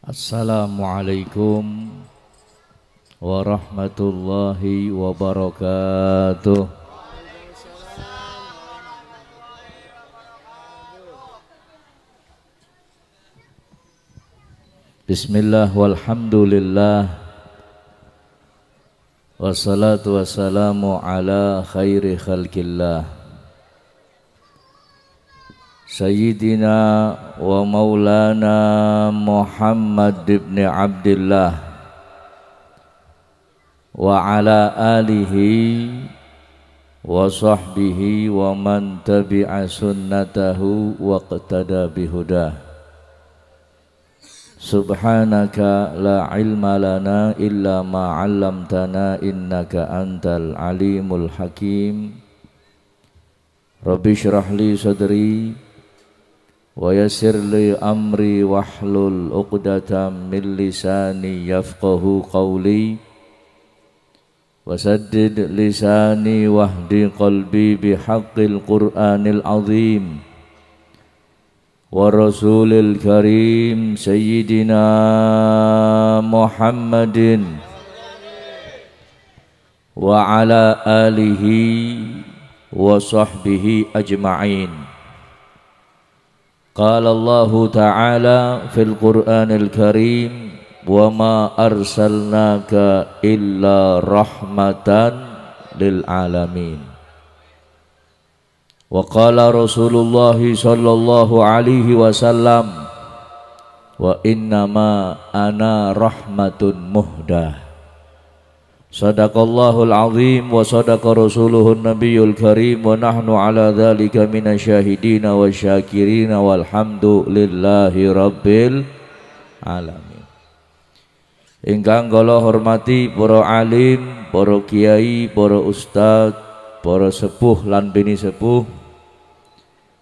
Assalamualaikum warahmatullahi wabarakatuh. Bismillah walhamdulillah wassalatu wassalamu ala khairi khalqillah Sayyidina wa maulana Muhammad ibn Abdillah wa ala alihi wa sahbihi wa man tabi'a sunnatahu wa qtada bihudah. Subhanaka la ilma lana illa ma 'allamtana innaka antal alimul hakim. Rabbi shrah li sadri wa yassir li amri wahlul 'uqdatam min lisani yafqahu qawli wasaddid lisani wahdi qalbi bihaqqil qur'anil azim wa rasulil karim sayyidina Muhammadin wa ala alihi wa sahbihi ajma'in. Qala Allah ta'ala fil Qur'anil Karim wa ma arsalnaka illa rahmatan lil alamin. Wa qala Rasulullah sallallahu alaihi wasallam wa innama ana rahmatun muhdah. Sadaqallahul azim wa sadaqa rasuluhun nabiyul karim wa nahnu ala dhalika minasyahidina wa syakirina walhamdulillahi rabbil alamin. Ingkang kula hormati para alim, para kiai, para ustad, para sepuh lan bini sepuh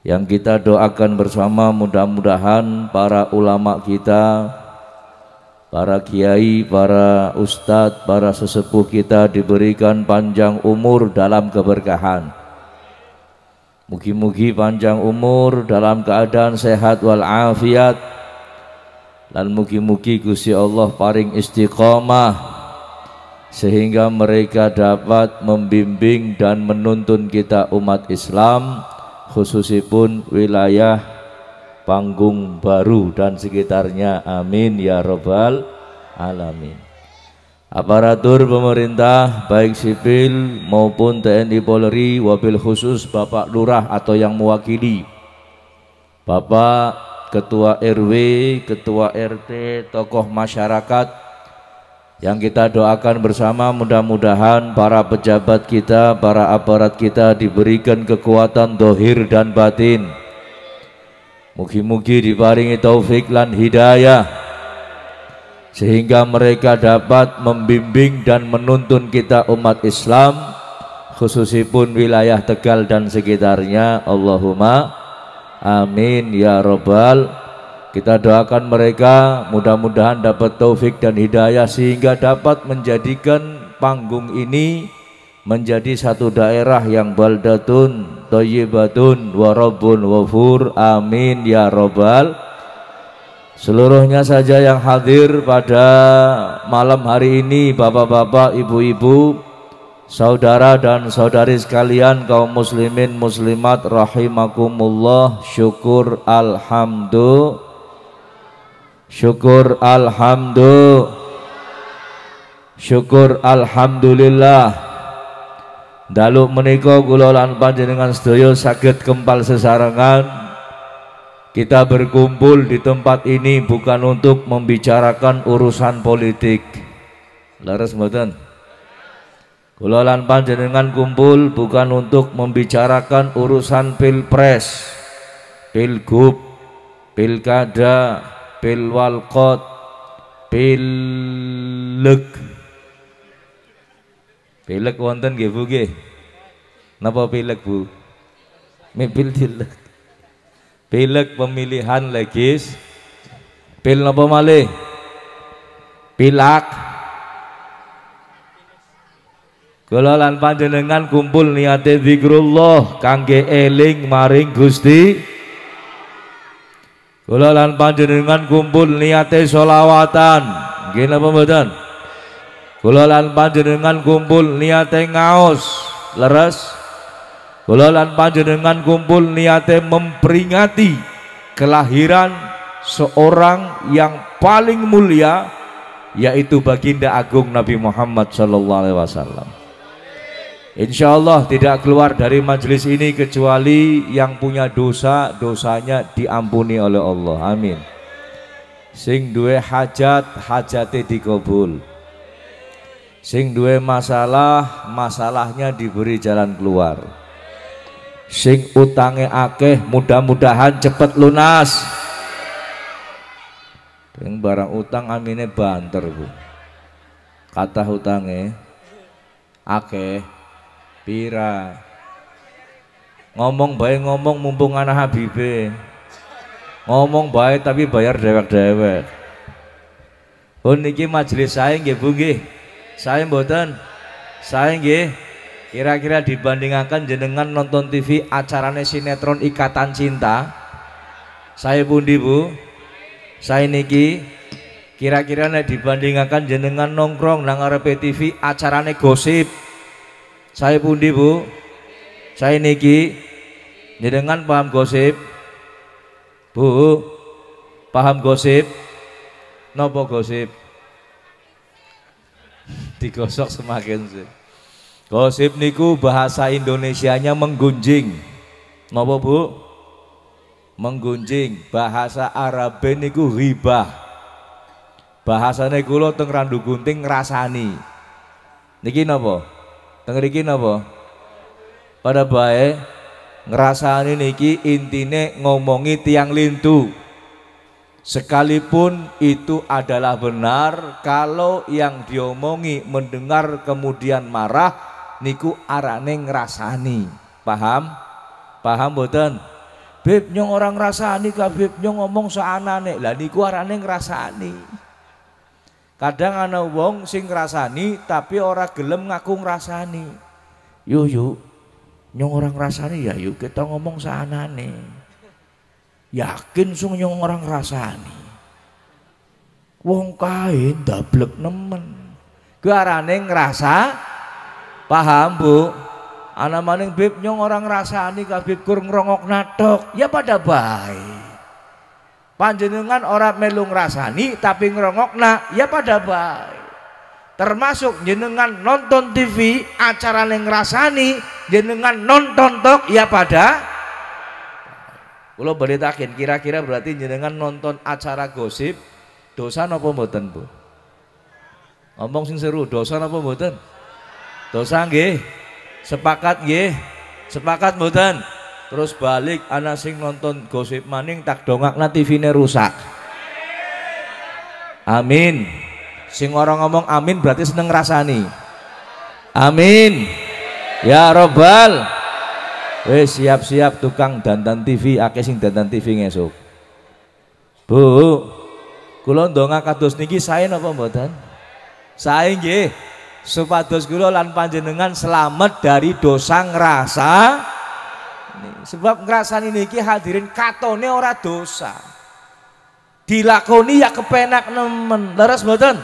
yang kita doakan bersama, mudah-mudahan para ulama kita, para kiai, para ustadz, para sesepuh kita diberikan panjang umur dalam keberkahan. Mugi-mugi panjang umur dalam keadaan sehat walafiat, dan mugi-mugi Gusti Allah paring istiqomah sehingga mereka dapat membimbing dan menuntun kita umat Islam, khususipun wilayah Panggung Baru dan sekitarnya, amin ya rabbal alamin. Aparatur pemerintah baik sipil maupun TNI Polri, wabil khusus Bapak Lurah atau yang mewakili, Bapak Ketua RW, Ketua RT, tokoh masyarakat, yang kita doakan bersama mudah-mudahan para pejabat kita, para aparat kita diberikan kekuatan dohir dan batin. Mugi-mugi diparingi taufik lan hidayah sehingga mereka dapat membimbing dan menuntun kita umat Islam, khususipun wilayah Tegal dan sekitarnya. Allahumma amin ya rabbal. Kita doakan mereka mudah-mudahan dapat taufik dan hidayah sehingga dapat menjadikan panggung ini menjadi satu daerah yang baldatun thayyibatun wa rabbun ghafur, amin ya rabbal. Seluruhnya saja yang hadir pada malam hari ini, bapak-bapak, ibu-ibu, saudara dan saudari sekalian, kaum muslimin muslimat rahimakumullah, syukur alhamdulillah. Dalu menika kula lan panjenengan sedaya saged kempal sesarengan. Kita berkumpul di tempat ini bukan untuk membicarakan urusan politik. Leres mboten? Kula lan panjenengan kumpul bukan untuk membicarakan urusan pilpres, pilgub, pilkada, pilwalkot, pileg. Pileg wonten nggih Bu nggih? Napa pileg Bu? Mipil pileg. Pileg pemilihan legis. Pil napa malih? Pilak. Kula lan panjenengan kumpul niate zikrullah kangge eling maring Gusti Kula lan panjenengan kumpul niate sholawatan. Nggih napa mboten? Kula lan panjenengan kumpul niate ngaos. Leres? Kula lan panjenengan kumpul niate memperingati kelahiran seorang yang paling mulia, yaitu baginda agung Nabi Muhammad sallallahu alaihi wasallam. Insyaallah tidak keluar dari majelis ini kecuali yang punya dosa, dosanya diampuni oleh Allah. Amin. Sing duwe hajat, hajate dikabul. Sing duwe masalah, masalahnya diberi jalan keluar. Sing utange akeh, mudah-mudahan cepet lunas. Yang barang utang amine banter, Bu. Kata utange akeh pira. Ngomong bae ngomong mumpung anak Habibe. Ngomong bae tapi bayar dewek-dewek. Oh niki majelis saya nggih Bu nggih. Saya mboten. Saya nggih. Kira-kira dibandingkan jenengan nonton TV acarane sinetron Ikatan Cinta. Saya pundi Bu? Saya niki kira-kira nek dibandingkan jenengan nongkrong nang ngarepe TV acarane gosip. Saya pundi Bu? Saya niki jenengan paham gosip? Bu, paham gosip? Nopo gosip? Digosok semakin sih. Gosip niku bahasa Indonesianya menggunjing. Nopo Bu? Menggunjing. Bahasa Arab niku ghibah. Bahasane kula teng Randu Gunting ngrasani. Niki napa? Teng mriki napa? Pada bae ngrasani niki intine ngomongi tiang lintu. Sekalipun itu adalah benar, kalau yang diomongi mendengar kemudian marah, niku arane ngrasani. Paham? Paham mboten? Beb nyong orang ngrasani ka beb nyong ngomong saanane. Lah niku arane ngrasani. Kadang ana wong sing ngrasani tapi ora gelem ngaku ngrasani. Yuk nyong orang ngrasani ya yuk kita ngomong saanane. Yakin sung nyong orang ngrasani. Wong kae ndablek nemen. Ku arane ngrasa. Paham Bu? Ana maning beb nyong orang ngrasani kabeh kur ngrongok natok. Ya pada bae. Panjenengan ora melu ngrasani tapi ngrongokna ya pada bae. Termasuk jenengan nonton TV acarane ngrasani, jenengan nonton tok ya pada. Kula beritakin kira-kira berarti jenengan nonton acara gosip dosa napa mboten Bu? Ngomong sing seru, dosa napa mboten? Dosa nggih. Sepakat nggih. Sepakat mboten? Terus balik ana sing nonton gosip maning tak dongakna TV-ne rusak. Amin. Sing orang ngomong amin berarti seneng ngrasani. Amin. Ya Robbal. Wes siap-siap tukang dandan TV, akeh sing dandan TV ngesuk. Bu, kula ndonga kados niki sae napa mboten? Sae nggih. Supados kula lan panjenengan selamat dari dosa ngrasa. Sebab ngrasani niki hadirin katone ora dosa. Dilakoni ya kepenak nemen. Leres mboten?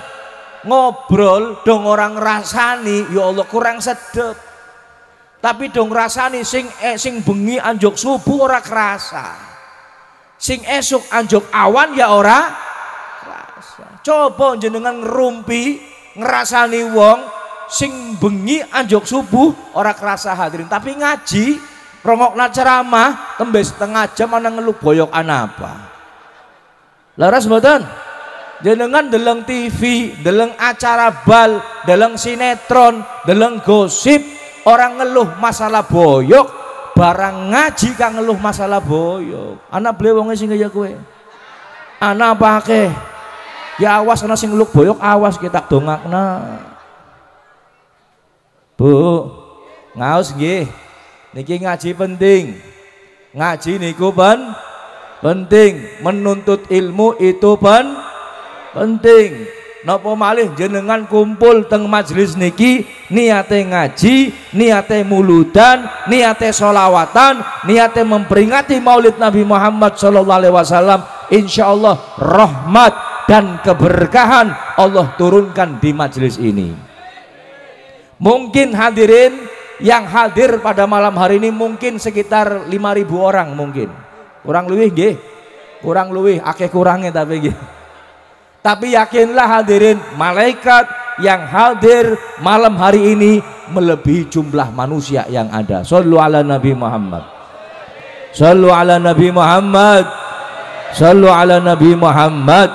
Ngobrol dong orang ngrasani, ya Allah kurang sedep. Tapi dong rasani sing bengi anjuk subuh ora kerasa. Sing esuk anjuk awan ya ora kerasa. Coba jenengan ngerumpi ngerasani wong sing bengi anjuk subuh ora kerasa hadirin. Tapi ngaji rongokna ceramah tembes setengah jam ana ngeluh boyok apa. Laras mboten? Jenengan deleng TV, deleng acara bal, deleng sinetron, deleng gosip. Orang ngeluh masalah boyok, barang ngaji kang ngeluh masalah boyok. Anak beli wongnya sing kaya kowe. Anak pake. Ya awas ana sing ngeluh boyok, awas kita dongakna. Bu, ngaos nggih. Niki ngaji penting. Ngaji niku penting. Menuntut ilmu itu penting. napa malih jenengan kumpul teng majelis niki niate ngaji, niate muludan, niate solawatan, niate memperingati Maulid Nabi Muhammad sallallahu alaihi wasallam, insyaallah rahmat dan keberkahan Allah turunkan di majelis ini. Mungkin hadirin yang hadir pada malam hari ini mungkin sekitar 5.000 orang, mungkin kurang luwih nggih, kurang luwih akeh kurangnya tapi nggih. Tapi yakinlah hadirin, malaikat yang hadir malam hari ini melebihi jumlah manusia yang ada. Shallu ala Nabi Muhammad, shallu ala Nabi Muhammad, shallu ala Nabi Muhammad.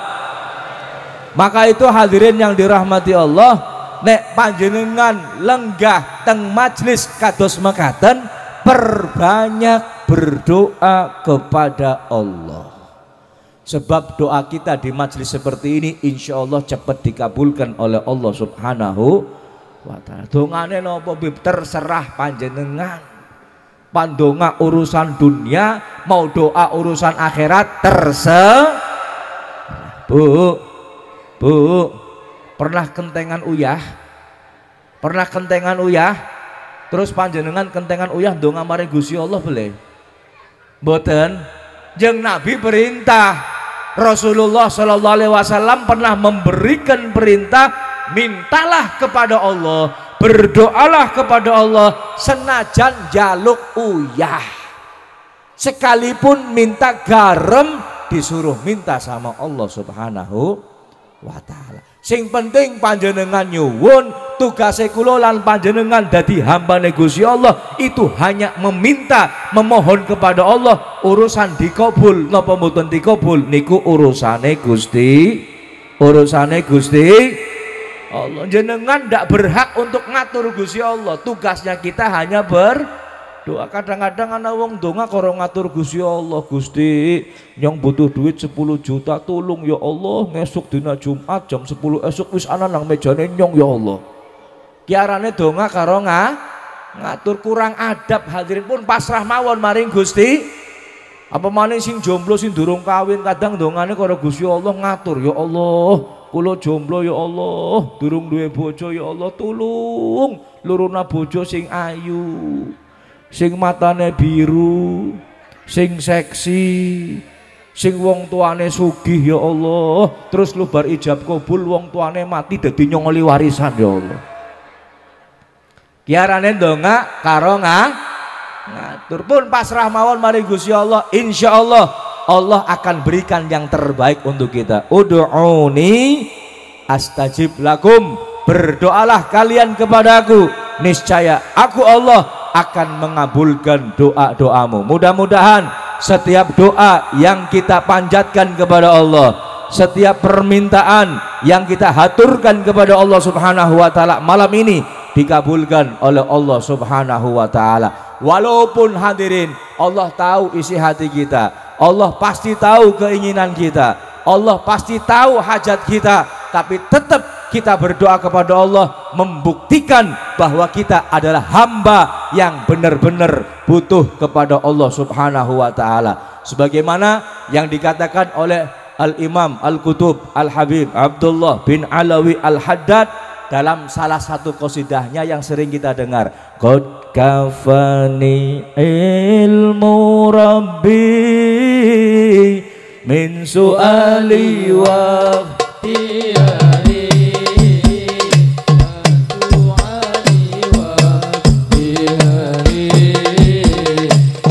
Maka itu hadirin yang dirahmati Allah, nek panjenengan lenggah teng majlis kados mekaten, perbanyak berdoa kepada Allah. Sebab doa kita di majelis seperti ini insya Allah cepat dikabulkan oleh Allah subhanahu wa ta'ala. Dongane nopo bib terserah panjenengan. Pandonga urusan dunia, mau doa urusan akhirat terserah. Bu, pernah kentengan uyah? Pernah kentengan uyah? Terus panjenengan kentengan uyah donga maring Gusti Allah boleh? Mboten. Jeung Nabi perintah, Rasulullah Shallallahu Alaihi Wasallam pernah memberikan perintah, mintalah kepada Allah, berdoalah kepada Allah senajan jaluk uyah, sekalipun minta garam disuruh minta sama Allah subhanahu wa ta'ala. Sing penting panjenengan nyuwun, tugasé kula lan panjenengan dadi hambane Gusti Allah itu hanya meminta, memohon kepada Allah. Urusan dikabul napa mboten dikabul niku urusane Gusti, urusane Gusti Allah. Jenengan ndak berhak untuk ngatur Gusti Allah. Tugasnya kita hanya berdoa. Kadang-kadang ana wong donga karo ngatur Gusti Allah, Gusti yang butuh duit 10 juta tolong ya Allah, ngesuk dina Jumat jam 10 esuk wis ana nang mejane nyong ya Allah. Kiarane donga karo ngatur, kurang adab hadirin, pun pasrah mawon maring Gusti. Apa maning sing jomblo sing durung kawin kadang dongane karo Gusti Allah ngatur, ya Allah kula jomblo ya Allah, durung duwe bojo ya Allah, tulung luruna bojo sing ayu, sing matane biru, sing seksi, sing wong tuane sugih ya Allah, terus lubar ijab kabul wong tuane mati dadi nyongoli warisan ya Allah. Kiarane ndonga karo ngatur, pun pasrah mawon mari Gusti Allah, insyaallah Allah akan berikan yang terbaik untuk kita. Ud'uni astajib lakum, berdoalah kalian kepadaku, niscaya aku Allah akan mengabulkan doa-doamu. Mudah-mudahan setiap doa yang kita panjatkan kepada Allah, setiap permintaan yang kita haturkan kepada Allah subhanahu wa ta'ala malam ini dikabulkan oleh Allah subhanahu wa ta'ala. Walaupun hadirin Allah tahu isi hati kita, Allah pasti tahu keinginan kita, Allah pasti tahu hajat kita, tapi tetap kita berdoa kepada Allah membuktikan bahwa kita adalah hamba yang benar-benar butuh kepada Allah subhanahu wa ta'ala. Sebagaimana yang dikatakan oleh Al-Imam Al-Qutub Al-Habib Abdullah bin Alawi Al-Haddad dalam salah satu qasidahnya yang sering kita dengar, qad kafani ilmu rabbi min su'ali wa tiyari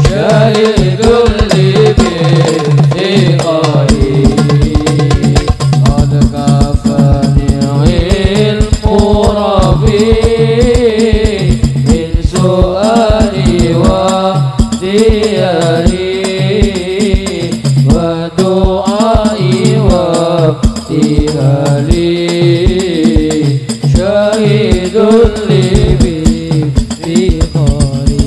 syahidul libi iqari qad kafani ilmu rabbi min su'ali wa tiyari wa du'ai wa tiyari syahidul libi iqari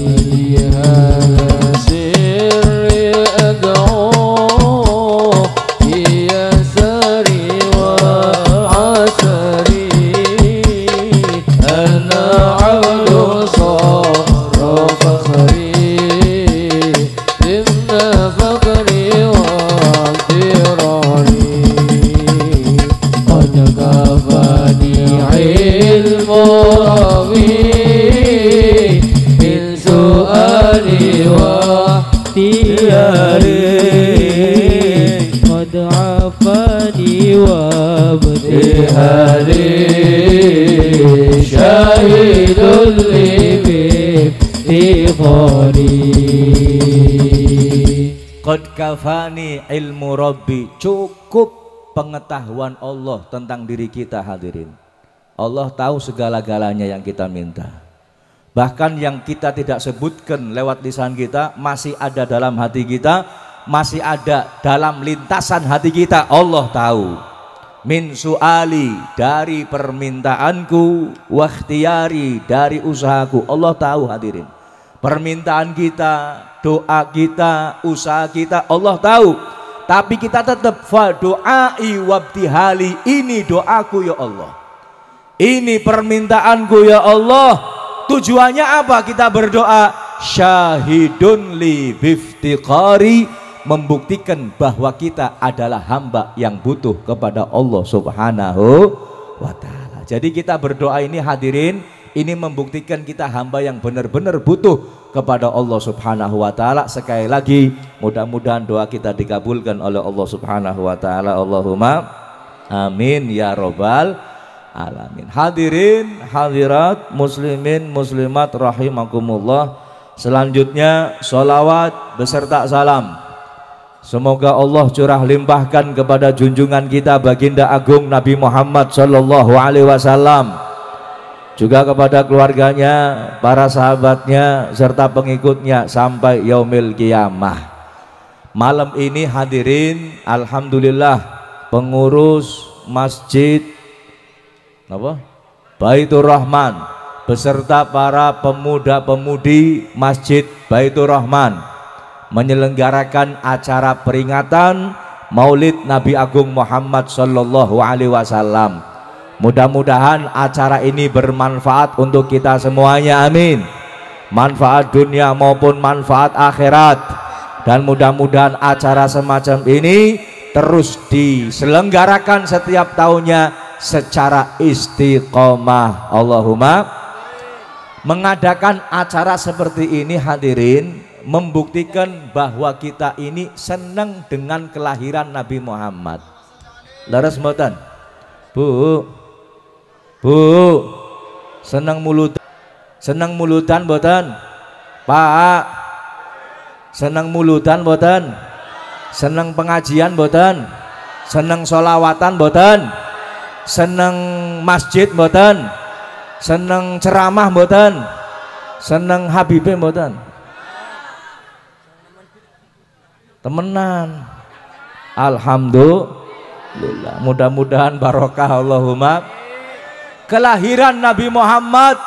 Jaga وابتهالي شاهد لي بافتخاري Qad kafani ilmu Rabbi, cukup pengetahuan Allah tentang diri kita hadirin. Allah tahu segala-galanya yang kita minta. Bahkan yang kita tidak sebutkan lewat lisan kita masih ada dalam hati kita, masih ada dalam lintasan hati kita. Allah tahu. Min su'ali, dari permintaanku, wa ikhtiyari, dari usahaku. Allah tahu hadirin. Permintaan kita, doa kita, usaha kita, Allah tahu. Tapi kita tetap fa doai wabtihali, ini doaku ya Allah, ini permintaanku ya Allah. Tujuannya apa kita berdoa? Syahidun li biftiqari, membuktikan bahwa kita adalah hamba yang butuh kepada Allah subhanahu wa ta'ala. Jadi kita berdoa ini hadirin, ini membuktikan kita hamba yang benar-benar butuh kepada Allah subhanahu wa ta'ala. Sekali lagi mudah-mudahan doa kita dikabulkan oleh Allah subhanahu wa ta'ala. Allahumma amin ya robbal alamin. Hadirin hadirat muslimin muslimat rahimakumullah. Selanjutnya sholawat beserta salam, semoga Allah curah limpahkan kepada junjungan kita baginda agung Nabi Muhammad sallallahu alaihi wasallam, juga kepada keluarganya, para sahabatnya, serta pengikutnya sampai yaumil qiyamah. Malam ini hadirin, alhamdulillah pengurus masjid Baitur Rahman beserta para pemuda-pemudi Masjid Baitur Rahman menyelenggarakan acara peringatan Maulid Nabi Agung Muhammad sallallahu alaihi wasallam. Mudah-mudahan acara ini bermanfaat untuk kita semuanya, amin. Manfaat dunia maupun manfaat akhirat. Dan mudah-mudahan acara semacam ini terus diselenggarakan setiap tahunnya secara istiqomah. Allahumma. Mengadakan acara seperti ini hadirin membuktikan bahwa kita ini senang dengan kelahiran Nabi Muhammad. Laras mboten? Bu, senang mulutan boten? Pak, senang mulutan boten? Senang pengajian boten? Senang sholawatan boten? Senang masjid boten? Senang ceramah boten? Senang habibe boten? Temenan. Alhamdulillah, mudah-mudahan barokah. Allahumma. Kelahiran Nabi Muhammad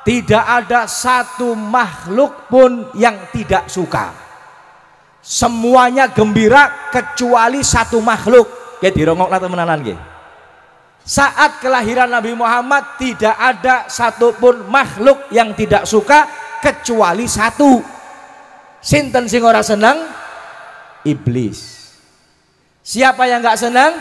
tidak ada satu makhluk pun yang tidak suka. Semuanya gembira kecuali satu makhluk. Kayak dirongoklah temenanan nggih. Saat kelahiran Nabi Muhammad tidak ada satupun makhluk yang tidak suka kecuali satu. Sinten sing ora seneng? Iblis. Siapa yang nggak senang?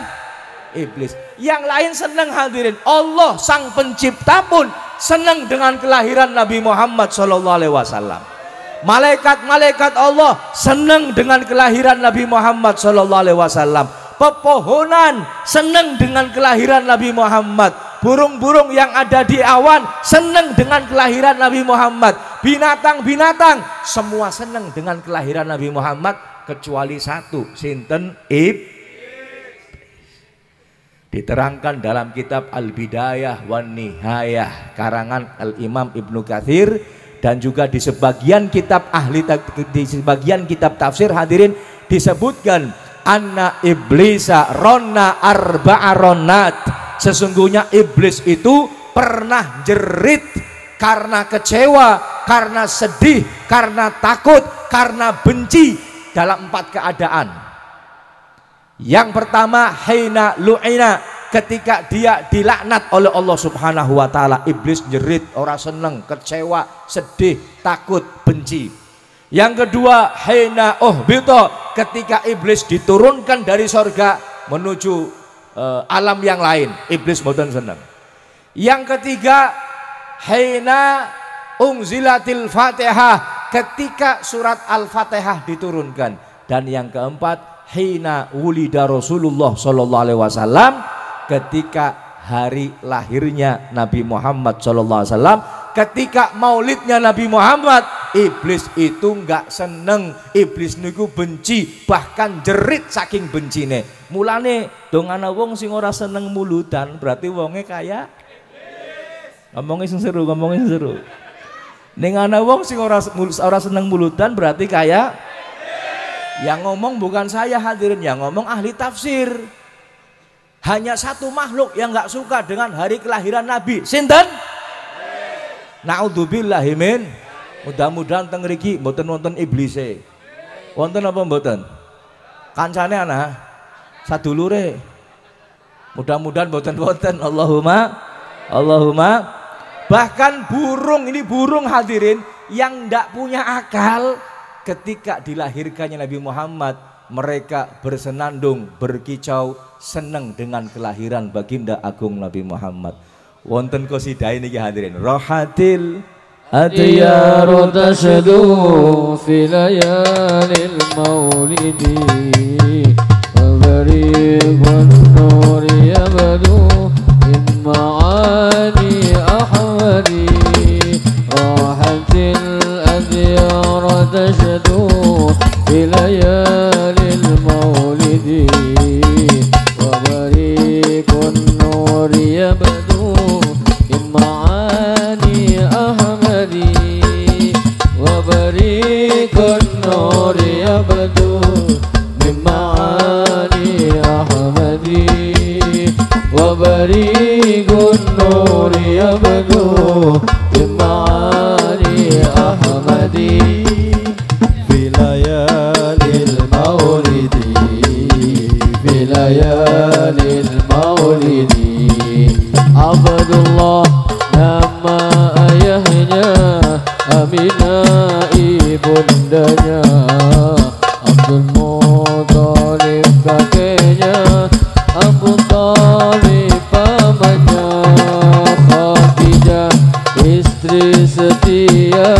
Iblis. Yang lain senang hadirin. Allah sang pencipta pun senang dengan kelahiran Nabi Muhammad sallallahu alaihi wasallam. Malaikat-malaikat Allah senang dengan kelahiran Nabi Muhammad sallallahu alaihi wasallam. Pepohonan senang dengan kelahiran Nabi Muhammad. Burung-burung yang ada di awan senang dengan kelahiran Nabi Muhammad. Binatang-binatang semua senang dengan kelahiran Nabi Muhammad kecuali satu, sinten? Diterangkan dalam kitab Al-Bidayah wan Nihayah karangan Al-Imam Ibnu Katsir, dan juga di sebagian kitab tafsir hadirin disebutkan anna iblisa ronna arba'a ronnat, sesungguhnya iblis itu pernah jerit karena kecewa, karena sedih, karena takut, karena benci dalam 4 keadaan. Yang pertama, hina lu'ina, ketika dia dilaknat oleh Allah subhanahu wa ta'ala. Iblis jerit, orang seneng, kecewa, sedih, takut, benci. Yang kedua, hina uhbito, ketika iblis diturunkan dari sorga menuju alam yang lain, iblis boten seneng. Yang ketiga, hina unzilatil fatihah, ketika surat al-fatihah diturunkan. Dan yang keempat, hina wulida Rasulullah sallallahu alaihi wasallam, ketika hari lahirnya Nabi Muhammad sallallahu alaihi wasallam, ketika maulidnya Nabi Muhammad, iblis itu enggak seneng, iblis niku benci, bahkan jerit saking bencine. Mulane dong ana wong sing ora seneng mulutan, berarti wonge kaya ngomongnya sing seru, ngomongnya sing seru. Ning ana wong sing ora seneng mulutan, berarti kaya. Yang ngomong bukan saya hadirin, yang ngomong ahli tafsir. Hanya satu makhluk yang nggak suka dengan hari kelahiran Nabi, sinten? Naudzubillahi min. Mudah-mudahan teng mriki mboten wonten iblise. Wonten apa mboten? Kancane ana sadulure. Mudah-mudahan mboten wonten. Allahumma. Bahkan burung, ini burung hadirin yang ndak punya akal, ketika dilahirkannya Nabi Muhammad, mereka bersenandung, berkicau, senang dengan kelahiran baginda agung Nabi Muhammad. Wonten qasidah niki hadirin. Rahatil adyaru tashadu fi layalil maulidi wa bariqun nur yabdu min ma'ani ahmadi. Rahatil adyaru tashadu fi layalil maulidi wa bariqun nur yabdu min ma'ani ahmadi. Wa bariqun nur yabdu min ma'ani ahmadi. Wa bariqun nur yabdu min ma'ani ahmadi. Filayalil maulidi, filayalil maulidi. Abdullah nama ayahnya, Aminah ibundanya, Abdul Muthalib kakeknya, Abu Thalib pamannya, Khadijah istri setia,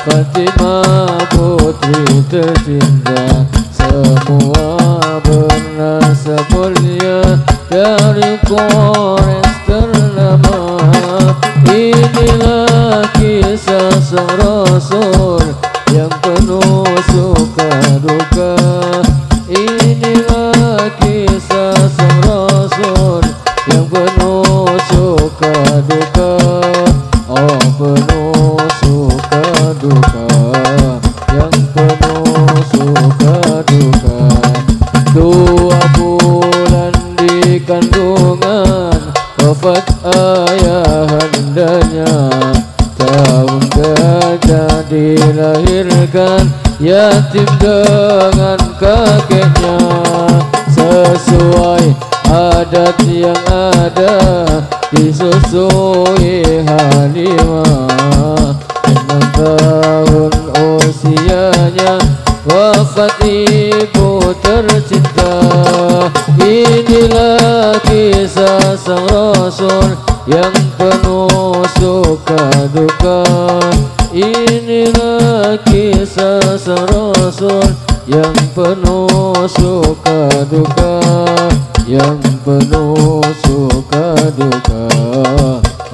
Fatimah putri tercinta, semua bernasab mulia dari Quraisy ternama. Inilah kisah sang Rasul yang penuh suka duka. Inilah kisah sang Rasul yang penuh suka duka. Oh, penuh suka duka, yang penuh suka duka. 2 bulan di kandungan, wafat ayahandanya. Tahun gajah dilahirkan, yatim dengan kakeknya. Sesuai adat yang ada, disusui Halimah. 6 tahun usianya, wafat ibu tercinta. Inilah kisah sang Rasul yang penuh suka duka. Inilah kisah sang Rasul yang penuh suka duka, yang penuh suka duka.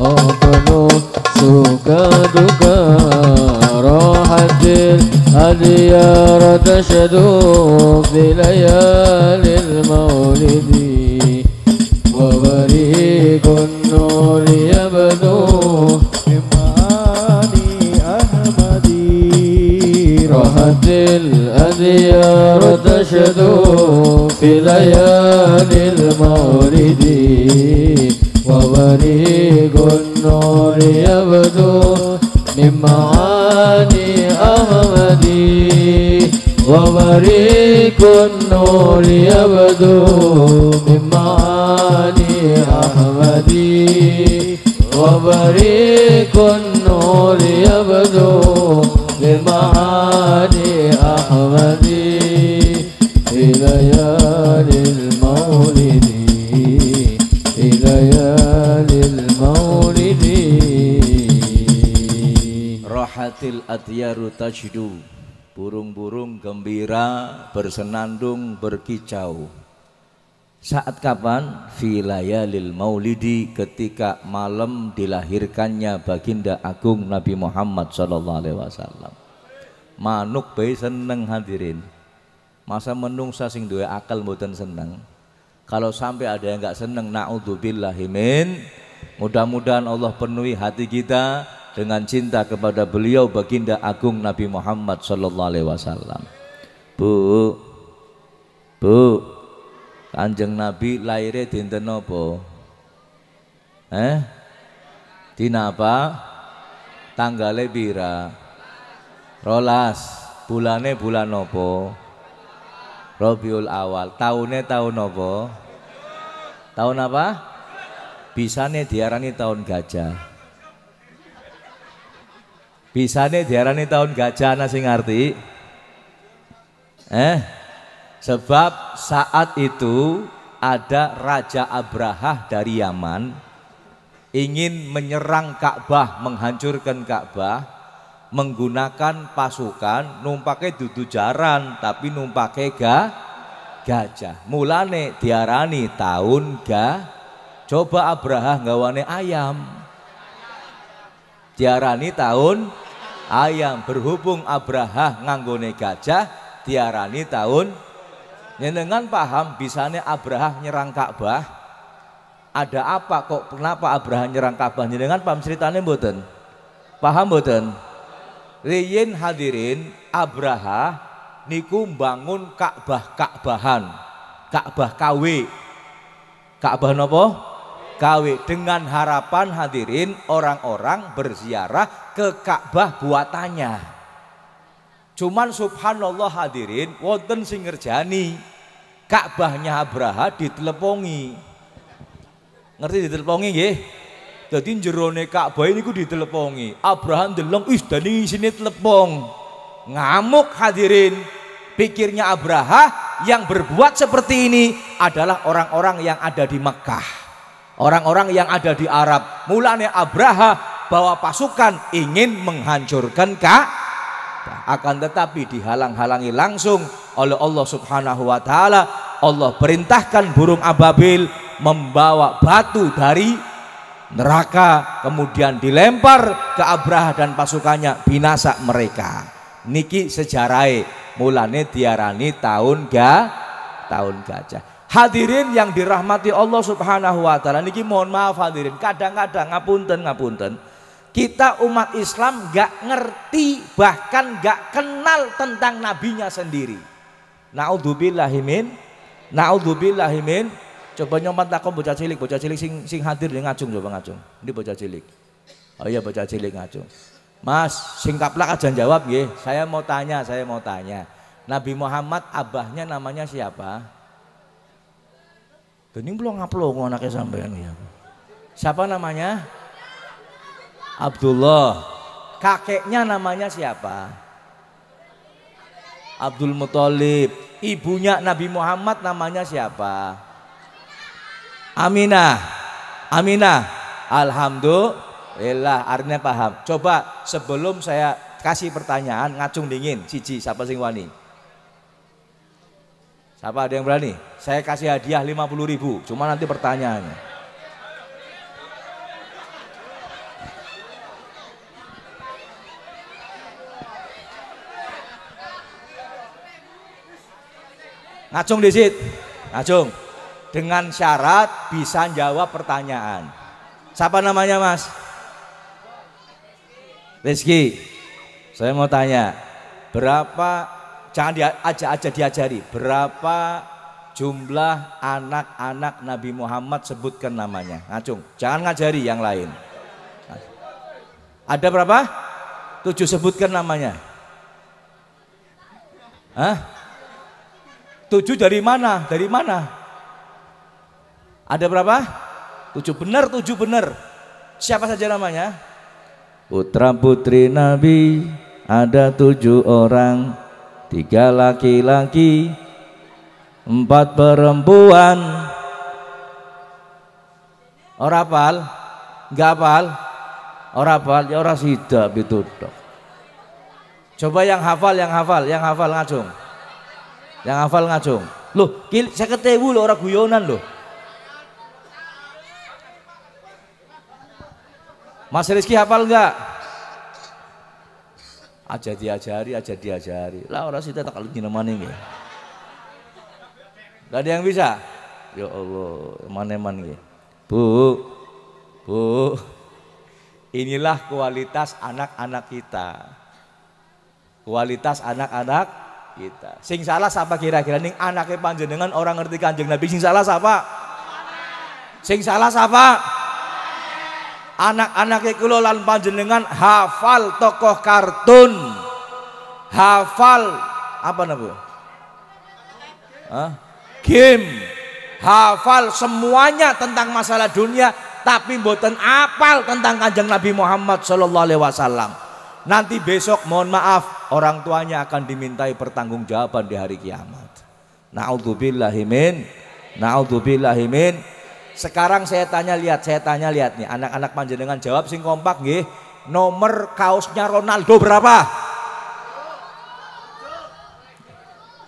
Oh, penuh suka duka. Rahatil adiyar tashadu fi layalil maulidi wa bariqun nur yabdu min ma'ani ahmadi. Rahatil adiyar tashadu fi layalil maulidi wa bariqun nur yabdu min ma'ani ahmadi. Wa bariqun nur yabdu min ma'ani ahmadi. Wa bariqun nur yabdu min ma'ani ahmadi. Ilayalil maulidi, ilayalil maulidi. Rahatil adyaru tajdu burung-burung gembira bersenandung berkicau. Saat kapan? Fi layalil maulidi, ketika malam dilahirkannya baginda agung Nabi Muhammad sallallahu alaihi wasallam. Manuk bae seneng hadirin. Masa menungsa sing duwe akal mboten seneng? Kalau sampai ada yang enggak seneng, naudzubillahi min. Mudah-mudahan Allah penuhi hati kita dengan cinta kepada beliau baginda agung Nabi Muhammad sallallahu alaihi wasallam. Bu, Kanjeng Nabi lahirnya dinten napa? Dina apa? Tanggale pira? Rolas. Bulane bulan napa? Rabiul Awal. Taune tahun napa? Tahun apa? Bisane diarani tahun gajah. Bisane diarani tahun gajah, ana sing ngerti? Sebab saat itu ada Raja Abrahah dari Yaman ingin menyerang Ka'bah, menghancurkan Ka'bah menggunakan pasukan numpake dudu jaran tapi numpake gajah. Mulane diarani tahun coba Abrahah gawane ayam. Diarani tahun ayam. Berhubung Abrahah nganggone gajah diarani tahun. Nyenengan paham bisanya Abrahah nyerang Ka'bah? Ada apa kok, kenapa Abrahah nyerang Ka'bah? Nyenengan paham ceritanya mboten? Paham mboten? Riyin hadirin, Abrahah niku bangun Ka'bahan. Ka'bah KW. Ka'bah napa? KW, dengan harapan hadirin orang-orang berziarah ke Ka'bah buatannya. Cuman subhanallah hadirin, wonten sing ngerjani Ka'bahnya Abrahah ditelepongi. Ngerti ditelepongi nggih? Dadi jerone Ka'bah niku ditelepongi. Abrahah ndeleng wis dani isine telepong. Ngamuk hadirin. Pikirnya Abrahah yang berbuat seperti ini adalah orang-orang yang ada di Mekah. Orang-orang yang ada di Arab. Mulanya Abrahah bawa pasukan ingin menghancurkan akan tetapi dihalang-halangi langsung oleh Allah Subhanahu wa taala. Allah perintahkan burung ababil membawa batu dari neraka kemudian dilempar ke Abrahah dan pasukannya, binasa mereka. Niki sejarai mulane diarani tahun gajah. Hadirin yang dirahmati Allah Subhanahu wa taala, niki mohon maaf hadirin, kadang-kadang ngapunten kita umat Islam gak ngerti, bahkan gak kenal tentang nabinya sendiri. Naudzubillahimin. Coba nyomot takon bocah cilik sing hadir di ngacung, coba ngacung. Ini bocah cilik. Oh iya bocah cilik ngacung. Mas, sing kaplak aja jawab nggih. Saya mau tanya. Nabi Muhammad abahnya namanya siapa? Ini belum ngaplong anaknya sampean ya. Siapa namanya? Abdullah. Kakeknya namanya siapa? Abdul Muthalib. Ibunya Nabi Muhammad namanya siapa? Aminah. Alhamdulillah, artinya paham. Coba sebelum saya kasih pertanyaan ngacung dingin siji, siapa sing wani? Siapa, ada yang berani? Saya kasih hadiah 50.000. Cuma nanti pertanyaannya. Ngacung disit, ngacung. Dengan syarat bisa jawab pertanyaan. Siapa namanya Mas? Rizky. Saya mau tanya, berapa, jangan aja diajari, berapa jumlah anak-anak Nabi Muhammad, sebutkan namanya. Ngacung, jangan ngajari yang lain. Ada berapa? 7, sebutkan namanya. 7 dari mana? Ada berapa? 7 benar. Siapa saja namanya? Putra putri Nabi ada 7 orang, 3 laki-laki, 4 perempuan. Ora hafal? Enggak hafal? Ora hafal ya ora sida pituthuk. Coba yang hafal ngacung. Yang hafal ngacung. Loh, 50.000 lho ora guyonan loh. Mas Rizky hafal enggak? Aja diajari. Lah ora sita tak kalau ginemane nggih. Enggak ada yang bisa? Ya Allah, eman-eman nggih. Bu. Inilah kualitas anak-anak kita. Kualitas anak-anak kita. Sing salah siapa kira-kira ning anake panjenengan orang ngerti Kanjeng Nabi, sing salah siapa? Sing salah siapa? Anak-anak kula lan panjenengan hafal tokoh kartun. Hafal apa napa? Game. Hafal semuanya tentang masalah dunia, tapi mboten apal tentang Kanjeng Nabi Muhammad sallallahu alaihi wasallam. Nanti besok mohon maaf orang tuanya akan dimintai pertanggungjawaban di hari kiamat. Naudzubillahi min. Sekarang saya tanya lihat nih anak-anak panjenengan jawab sing kompak nggih. Nomor kaosnya Ronaldo berapa?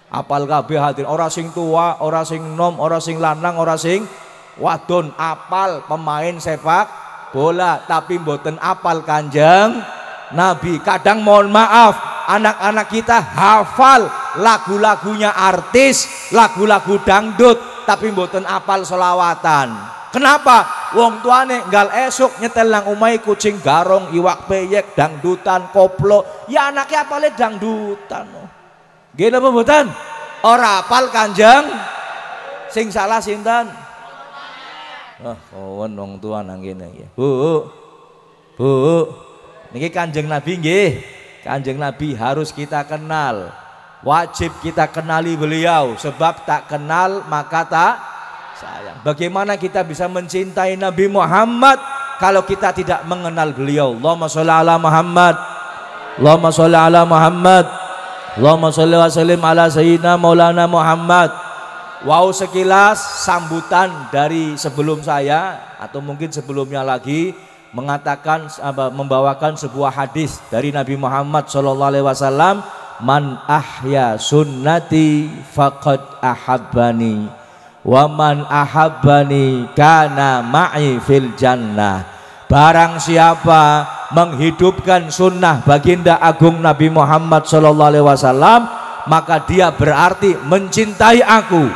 Apal kabeh hadirin, ora sing tua, ora sing nom, ora sing lanang, ora sing wadon, apal pemain sepak bola, tapi mboten apal Kanjeng Nabi. Kadang mohon maaf anak-anak kita hafal lagu-lagunya artis, lagu-lagu dangdut, tapi mboten apal selawatan. Kenapa? Wong tuane nggal esuk nyetel nang omahe kucing garong, iwak peyek, dangdutan, koplo. Ya anaknya apale dangdutan. Nggih napa mboten? Ora apal Kanjeng. Sing salah sinten? Kawan wong tua nang kene nggih. Bu. Niki Kanjeng Nabi nggih. Kanjeng Nabi harus kita kenal. Wajib kita kenali beliau, sebab tak kenal maka tak sayang. Bagaimana kita bisa mencintai Nabi Muhammad kalau kita tidak mengenal beliau? Allahumma sholli ala Muhammad. Allahumma sholli ala Muhammad. Allahumma sholli wa sallim ala sayyidina Maulana Muhammad. Wow, sekilas sambutan dari sebelum saya atau mungkin sebelumnya lagi mengatakan membawakan sebuah hadis dari Nabi Muhammad sallallahu alaihi wasallam, man ahya sunnati faqad ahabbani wa man ahabbani kana ma'i fil jannah. Barang siapa menghidupkan sunnah baginda agung Nabi Muhammad sallallahu alaihi wasallam, maka dia berarti mencintai aku,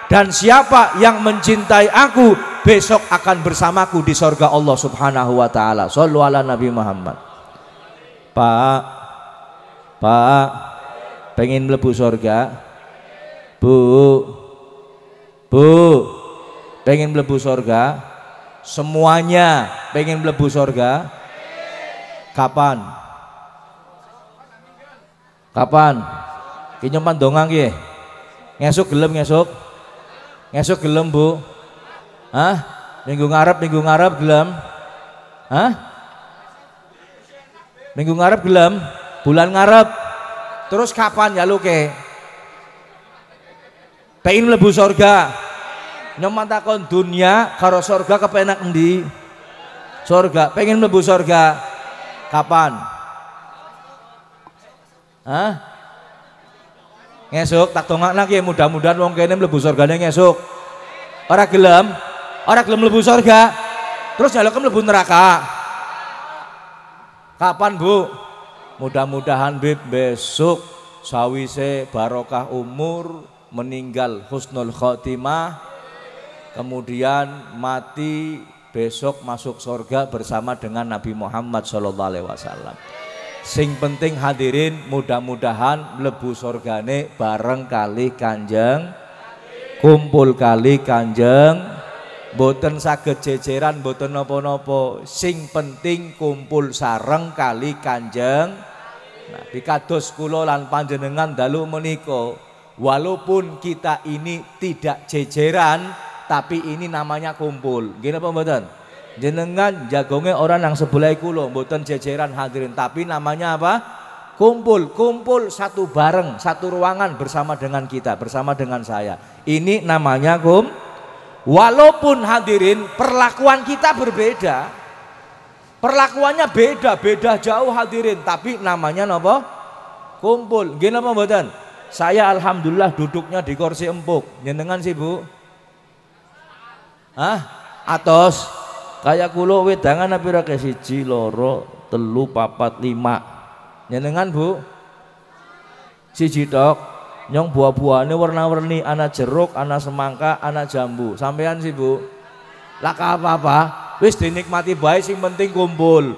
dan siapa yang mencintai aku besok akan bersamaku di sorga Allah subhanahu wa ta'ala. Shollu ala Nabi Muhammad. Pak pengen mlebu sorga? Bu pengen mlebu sorga? Semuanya pengen mlebu sorga? Kapan? Ki nyempan dongang nggih. Ngesuk gelem Bu? Minggu ngarep gelem? Minggu ngarep gelem? Bulan ngarep. Terus kapan ya lu ke? Pengen mlebu sorga? Nyoman takon dunia karo sorga kepenak endi? Sorga. Pengen mlebu sorga? Kapan? Ngesuk tak dongakna ki, mudah-mudahan wong kene mlebu sorgane ngesuk. Ora gelem mlebu sorga, terus njaluk mlebu neraka. Kapan Bu? Mudah-mudahan besok sawise barokah umur, meninggal husnul khotimah, kemudian mati besok masuk sorga bersama dengan Nabi Muhammad SAW. Sing penting hadirin, mudah-mudahan mlebu sorgane bareng kali Kanjeng, kumpul kali Kanjeng, boten saged jejeran, boten napa-napa. Sing penting kumpul sareng kali Kanjeng Nabi. Kados kula lan panjenengan dalu menika, walaupun kita ini tidak jejeran, tapi ini namanya kumpul. Nggih napa mboten? Jenengan jagonge orang yang sebelah kula mboten jejeran hadirin, tapi namanya apa? Kumpul satu bareng, satu ruangan bersama dengan kita, bersama dengan saya. Ini namanya walaupun hadirin perlakuan kita berbeda, perlakuannya beda jauh hadirin, tapi namanya napa? Kumpul. Nggih napa mboten? Saya alhamdulillah duduknya di kursi empuk. Jenengan sih Bu? Hah? Atos. Kayak kula wedangan apa pira ke 1, 2, 3, 4, 5. Jenengan Bu? Siji tok. Nyong buah-buahane warna-warni, ana jeruk, ana semangka, ana jambu. Sampean sih Bu? Laka apa-apa? Wis dinikmati bae sing penting kumpul.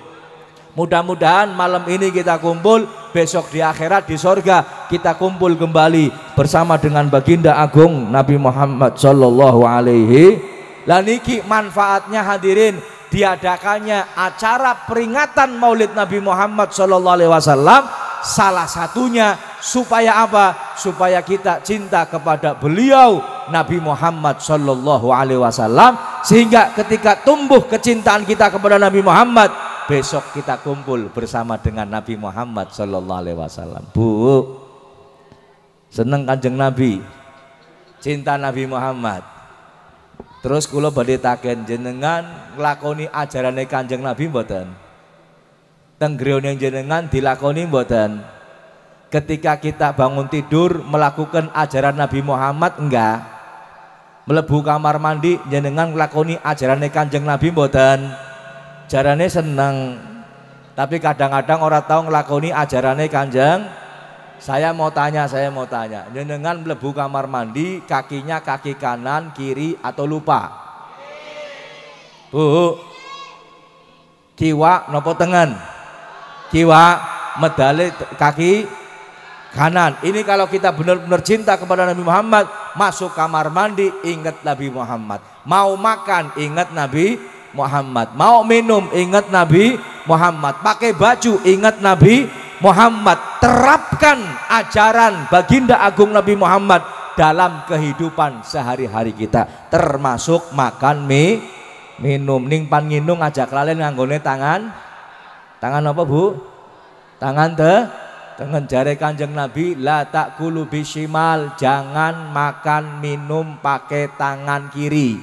Mudah-mudahan malam ini kita kumpul, besok di akhirat di sorga kita kumpul kembali bersama dengan baginda agung Nabi Muhammad sallallahu alaihi. Lah niki manfaatnya hadirin, diadakannya acara peringatan Maulid Nabi Muhammad sallallahu alaihi wasallam salah satunya supaya apa? Supaya kita cinta kepada beliau Nabi Muhammad sallallahu alaihi wasallam, sehingga ketika tumbuh kecintaan kita kepada Nabi Muhammad, besok kita kumpul bersama dengan Nabi Muhammad sallallahu alaihi wasallam. Bu, seneng Kanjeng Nabi, cinta Nabi Muhammad. Terus kula badhe taken, jenengan nglakoni ajarane Kanjeng Nabi mboten? Teng griyane jenengan dilakoni mboten? Ketika kita bangun tidur melakukan ajaran Nabi Muhammad enggak? Mlebu kamar mandi jenengan nglakoni ajarane Kanjeng Nabi mboten? Jarane seneng, tapi kadang-kadang orang tahu ngelakoni ajarane Kanjeng. Saya mau tanya, jenengan mlebu kamar mandi kakinya kaki kanan, kiri atau lupa? Bu, kiwa nopo tengen? Kiwa medale kaki kanan. Ini kalau kita benar-benar cinta kepada Nabi Muhammad, masuk kamar mandi ingat Nabi Muhammad, mau makan ingat Nabi Muhammad, mau minum ingat Nabi Muhammad, pakai baju ingat Nabi Muhammad. Terapkan ajaran baginda agung Nabi Muhammad dalam kehidupan sehari-hari kita, termasuk makan minum. Ning pan nginung aja kelalen nganggone tangan apa Bu? Tangan tengen. Jare Kanjeng Nabi, la takulu bishimal, jangan makan minum pakai tangan kiri.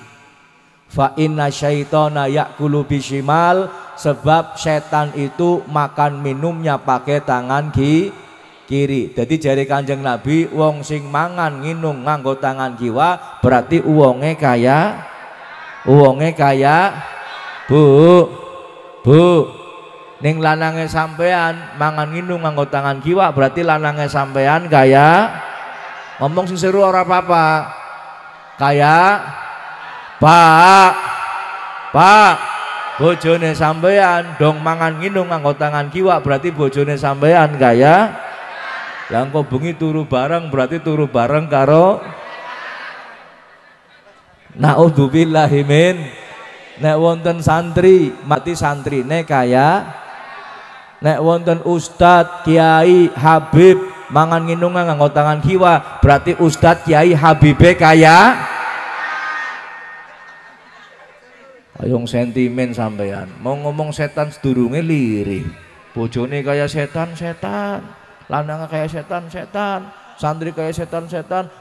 Fa inna syaitona ya'kulu bishimal, sebab setan itu makan minumnya pakai tangan kiri. Jadi jari Kanjeng Nabi, wong sing mangan nginung nganggo tangan kiwa berarti uwonge kaya. Bu, ning lanange sampean mangan nginung nganggo tangan kiwa berarti lanange sampean kaya. Ngomong sing seru ora apa-apa. Kaya Pak, bojone sampean dong mangan nginung nganggo tangan kiwa berarti bojone sampean kaya. Lah engko bengi turu bareng berarti turu bareng karo. Naudzubillahi min. Nek wonten santri mati santrine kaya. Nek wonten ustad, kiai, habib mangan nginung nganggo tangan kiwa berarti ustad, kiai, habibe kaya. Ayong sentimen sampean, mau ngomong setan sedurunge lirih. Bojone kaya setan, lanangnya kaya setan, santri kaya setan,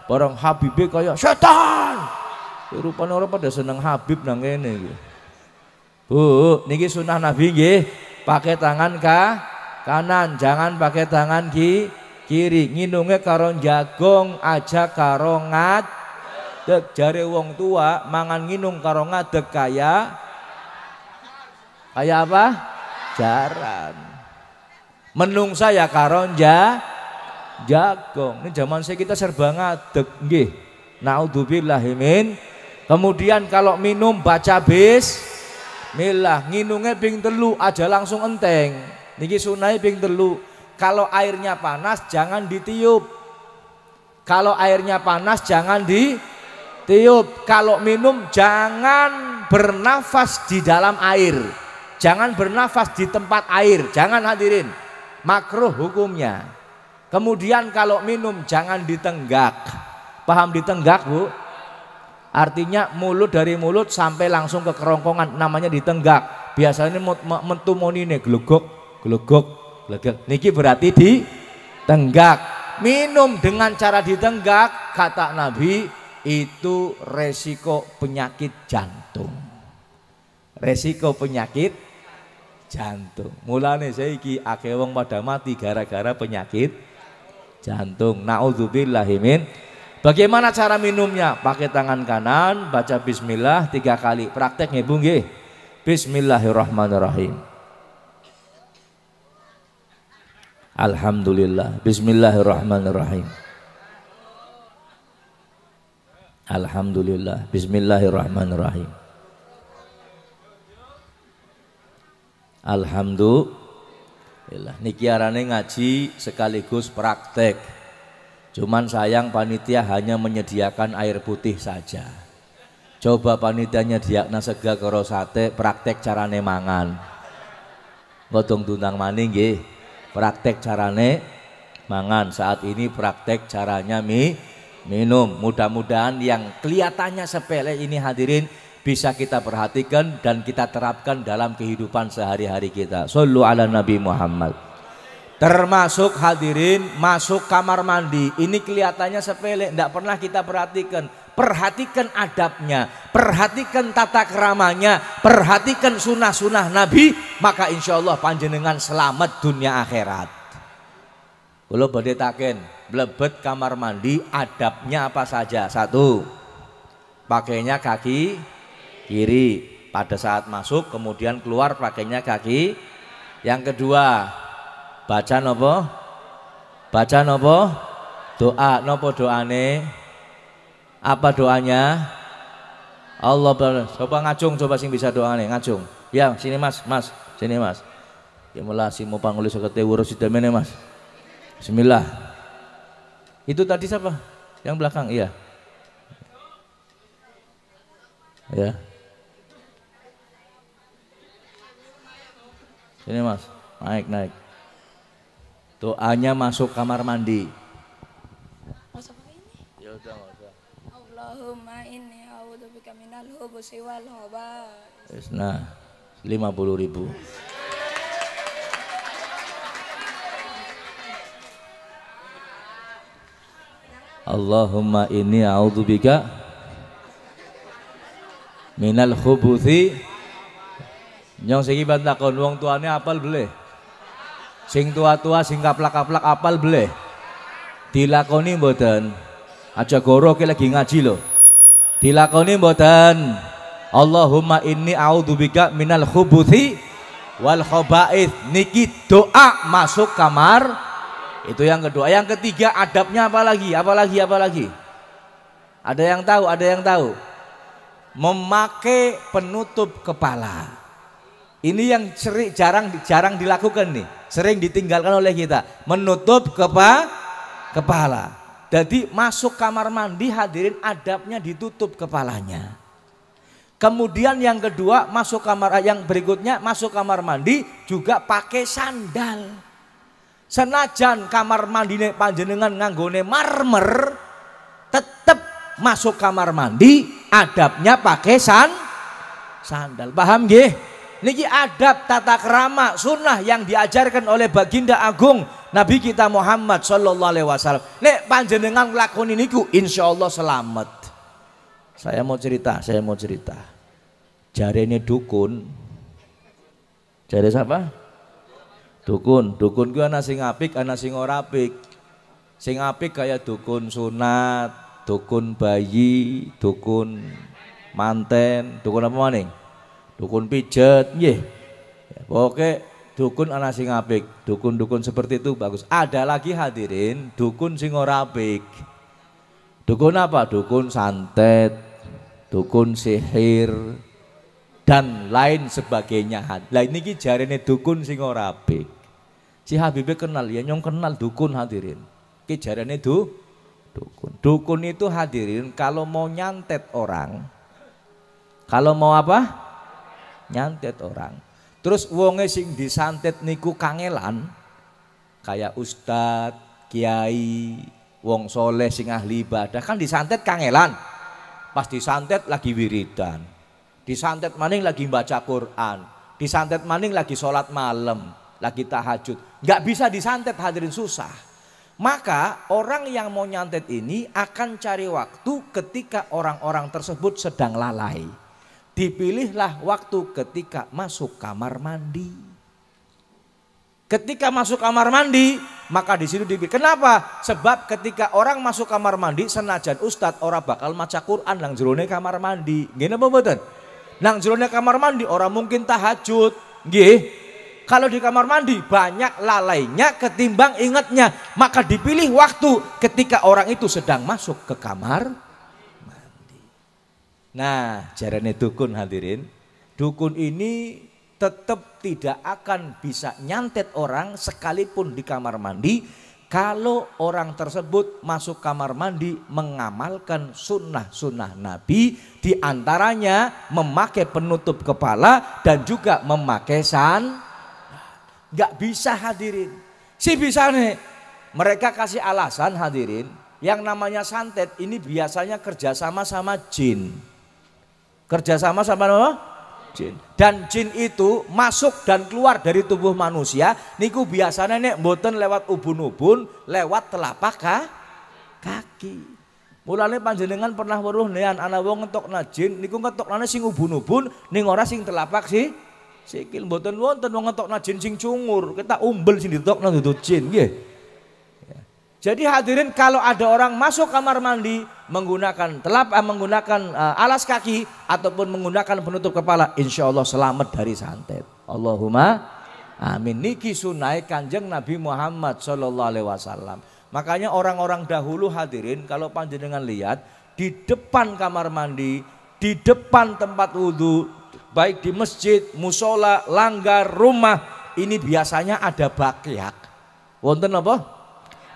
barang habibe kaya setan. Rupane ora pada seneng Habib nang kene iki. Bu, niki sunah Nabi nggih, pakai tangan kanan, jangan pakai tangan kiri. Nginunge karo jagong aja karo ngadeg. Jare wong tua mangan nginung karo ngadeg kaya apa? Jaran. Menung saya karo jagong. Ini zaman saya kita serba ngadeg nggih. Naudzubillahi min. Kemudian kalau minum baca bismillah, nginunge ping 3 aja langsung enteng. Niki sunai ping 3. Kalau airnya panas jangan ditiup. Kalau airnya panas jangan ditiup. Kalau minum jangan bernafas di dalam air. Jangan bernafas di tempat air. Jangan hadirin. Makruh hukumnya. Kemudian kalau minum jangan ditenggak. Paham ditenggak, Bu? Artinya mulut dari mulut sampai langsung ke kerongkongan, namanya ditenggak. Biasanya metu monine glogok. Niki berarti ditenggak. Minum dengan cara ditenggak, kata Nabi, itu resiko penyakit jantung. Resiko penyakit jantung. Mulane saiki akeh wong pada mati gara-gara penyakit jantung. Naudzubillahi min. Bagaimana cara minumnya? Pakai tangan kanan, baca bismillah 3 kali. Praktek nggih Bu nggih. Bismillahirrahmanirrahim. Alhamdulillah. Bismillahirrahmanirrahim. Alhamdulillah. Bismillahirrahmanirrahim. Alhamdulillah. Niki arane ngaji sekaligus praktek. Cuman sayang panitia hanya menyediakan air putih saja. Coba panitianya diakna sega karo sate, praktek carane mangan. Gotong tundang maning nggih. Praktek carane mangan. Saat ini praktek caranya minum. Mudah-mudahan yang kelihatannya sepele ini hadirin bisa kita perhatikan dan kita terapkan dalam kehidupan sehari-hari kita. Shollu ala Nabi Muhammad. Termasuk hadirin masuk kamar mandi. Ini kelihatannya sepele, tidak pernah kita perhatikan. Perhatikan adabnya, perhatikan tata keramanya, perhatikan sunnah-sunnah Nabi, maka insya Allah panjenengan selamat dunia akhirat. Kalau badhe taken, blebet kamar mandi adabnya apa saja? 1, pakainya kaki kiri pada saat masuk, kemudian keluar pakainya kaki. Yang kedua, baca nopo? Baca nopo? Doa nopo doane? Apa doanya? Allah coba ngacung, coba sing bisa doane ngacung. Ya, sini Mas, sini Mas. Ya melasi mau pangguli sekete urus sidamene Mas. Bismillah. Itu tadi siapa? Yang belakang, iya. Ya. Sini Mas, naik. Doanya masuk kamar mandi. Ya udah enggak usah. Allahumma inni a'udzubika minal khubuthi wal khaba'is. Nah, 50.000. Allahumma inni a'udzubika minal khubuthi. Nyong sing bantakon wong tuane apal beleh. Sing tua-tua sing kaplak-kaplak apal beleh. Dilakoni mboten? Aja goro ki lagi ngaji lho. Dilakoni mboten? Allahumma inni a'udzubika minal khubuthi wal khaba'ith. Niki doa masuk kamar. Itu yang kedua. Yang ketiga adabnya apa lagi? Ada yang tahu? Memakai penutup kepala. Ini yang jarang dilakukan nih, sering ditinggalkan oleh kita, menutup kepala. Jadi masuk kamar mandi hadirin adabnya ditutup kepalanya. Kemudian yang kedua yang berikutnya masuk kamar mandi juga pakai sandal. Senajan kamar mandi panjenengan nganggone marmer, tetap masuk kamar mandi adabnya pakai sandal. Paham nggih? Niki adab tata kerama sunnah yang diajarkan oleh baginda agung Nabi kita Muhammad sallallahu alaihi wasallam. Nek panjenengan nglakoni niku insyaallah selamat. Saya mau cerita. Jarene dukun. Jare siapa? Dukun ku ana sing apik, ana sing ora apik. Sing apik kayak dukun sunat, dukun bayi, dukun manten, dukun apa maning? Dukun pijet, nggih. Oke, dukun ana sing apik, dukun-dukun seperti itu bagus. Ada lagi hadirin, dukun sing ora apik. Dukun apa? Dukun santet, dukun sihir dan lain sebagainya. Lah niki jarene dukun sing ora apik. Si Habibie kenal ya, nyong kenal dukun hadirin. Ki jarene dukun. Dukun itu hadirin kalau mau nyantet orang. Kalau mau apa? Nyantet orang. Terus wonge sing disantet niku kangelan kayak ustad, kiai, wong soleh sing ahli ibadah kan disantet kangelan. Pas disantet lagi wiridan, disantet maning lagi baca Quran, disantet maning lagi sholat malam, lagi tahajud. Nggak bisa disantet hadirin, susah. Maka orang yang mau nyantet ini akan cari waktu ketika orang-orang tersebut sedang lalai. Dipilihlah waktu ketika masuk kamar mandi. Ketika masuk kamar mandi, maka di situ dipilih. Kenapa? Sebab ketika orang masuk kamar mandi, senajan ustadz orang bakal maca Quran nang jerone kamar mandi. Nggih napa mboten? Nang jerone kamar mandi orang mungkin tahajud. Nggih. Kalau di kamar mandi banyak lalainya ketimbang ingatnya, maka dipilih waktu ketika orang itu sedang masuk ke kamar mandi. Nah, jarane dukun hadirin, dukun ini tetap tidak akan bisa nyantet orang sekalipun di kamar mandi kalau orang tersebut masuk kamar mandi mengamalkan sunnah-sunnah Nabi, diantaranya memakai penutup kepala dan juga memakai Gak bisa hadirin. Si bisa nih. Mereka kasih alasan hadirin, yang namanya santet ini biasanya kerjasama sama jin. Kerjasama sama apa? Jin. Dan jin itu masuk dan keluar dari tubuh manusia niku biasanya nek mboten lewat ubun-ubun, lewat telapak kaki. Mulane panjenengan pernah weruh nean ana wong ngetokna jin niku ngetoknane sing ubun-ubun ning ora sing telapak sikil. Mboten wonten wong ngetokna jin sing cungur, kita umbel sing ditokna dudu jin nggih. Jadi hadirin, kalau ada orang masuk kamar mandi menggunakan menggunakan alas kaki ataupun menggunakan penutup kepala, insya Allah selamat dari santet. Allahumma amin. Niki sunai kanjeng Nabi Muhammad SAW. Makanya orang-orang dahulu hadirin, kalau panjenengan lihat di depan kamar mandi, di depan tempat wudhu, baik di masjid, musola, langgar, rumah, ini biasanya ada bakyak. Wonten apa?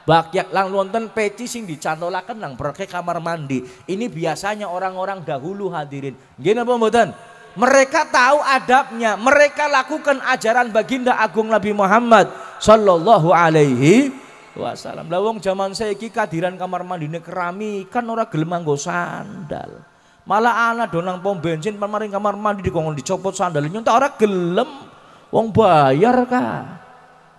Bakyak lang wonten peci sing dicantolaken nang berke kamar mandi. Ini biasanya orang-orang dahulu hadirin. Nggih napa mboten? Mereka tahu adabnya, mereka lakukan ajaran baginda agung Nabi Muhammad sallallahu alaihi wasallam. Lah wong jaman saiki kadiran kamar mandine keramik kan ora gelem nganggo sandal. Malah ana do nang pom bensin pamaring kamar mandi dikongkon dicopot sandalnya entek ora gelem. Wong bayar ka.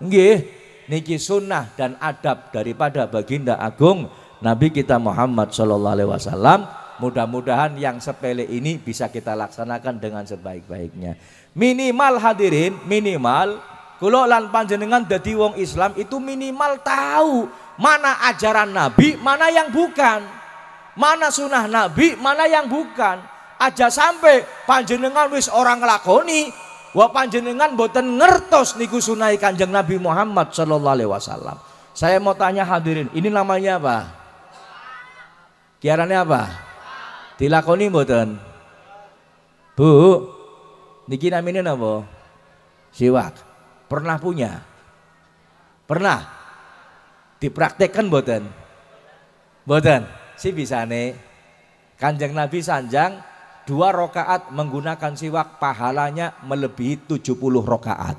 Nggih. Niki sunnah dan adab daripada baginda agung Nabi kita Muhammad sallallahu alaihi wasallam. Mudah-mudahan yang sepele ini bisa kita laksanakan dengan sebaik-baiknya. Minimal hadirin, minimal kula lan panjenengan dadi wong Islam itu minimal tahu mana ajaran Nabi, mana yang bukan. Mana sunnah Nabi, mana yang bukan. Aja sampai panjenengan wis orang nglakoni wa panjenengan boten ngertos niku sunai kanjeng Nabi Muhammad sallallahu alaihi wasallam. Saya mau tanya hadirin, ini namanya apa? Kiarane apa? Dilakoni mboten? Bu, niki namine napa? Siwak. Pernah punya? Pernah? Dipraktekkan mboten? Mboten. Si bisane kanjeng Nabi sanjang 2 rakaat menggunakan siwak pahalanya melebihi 70 rakaat.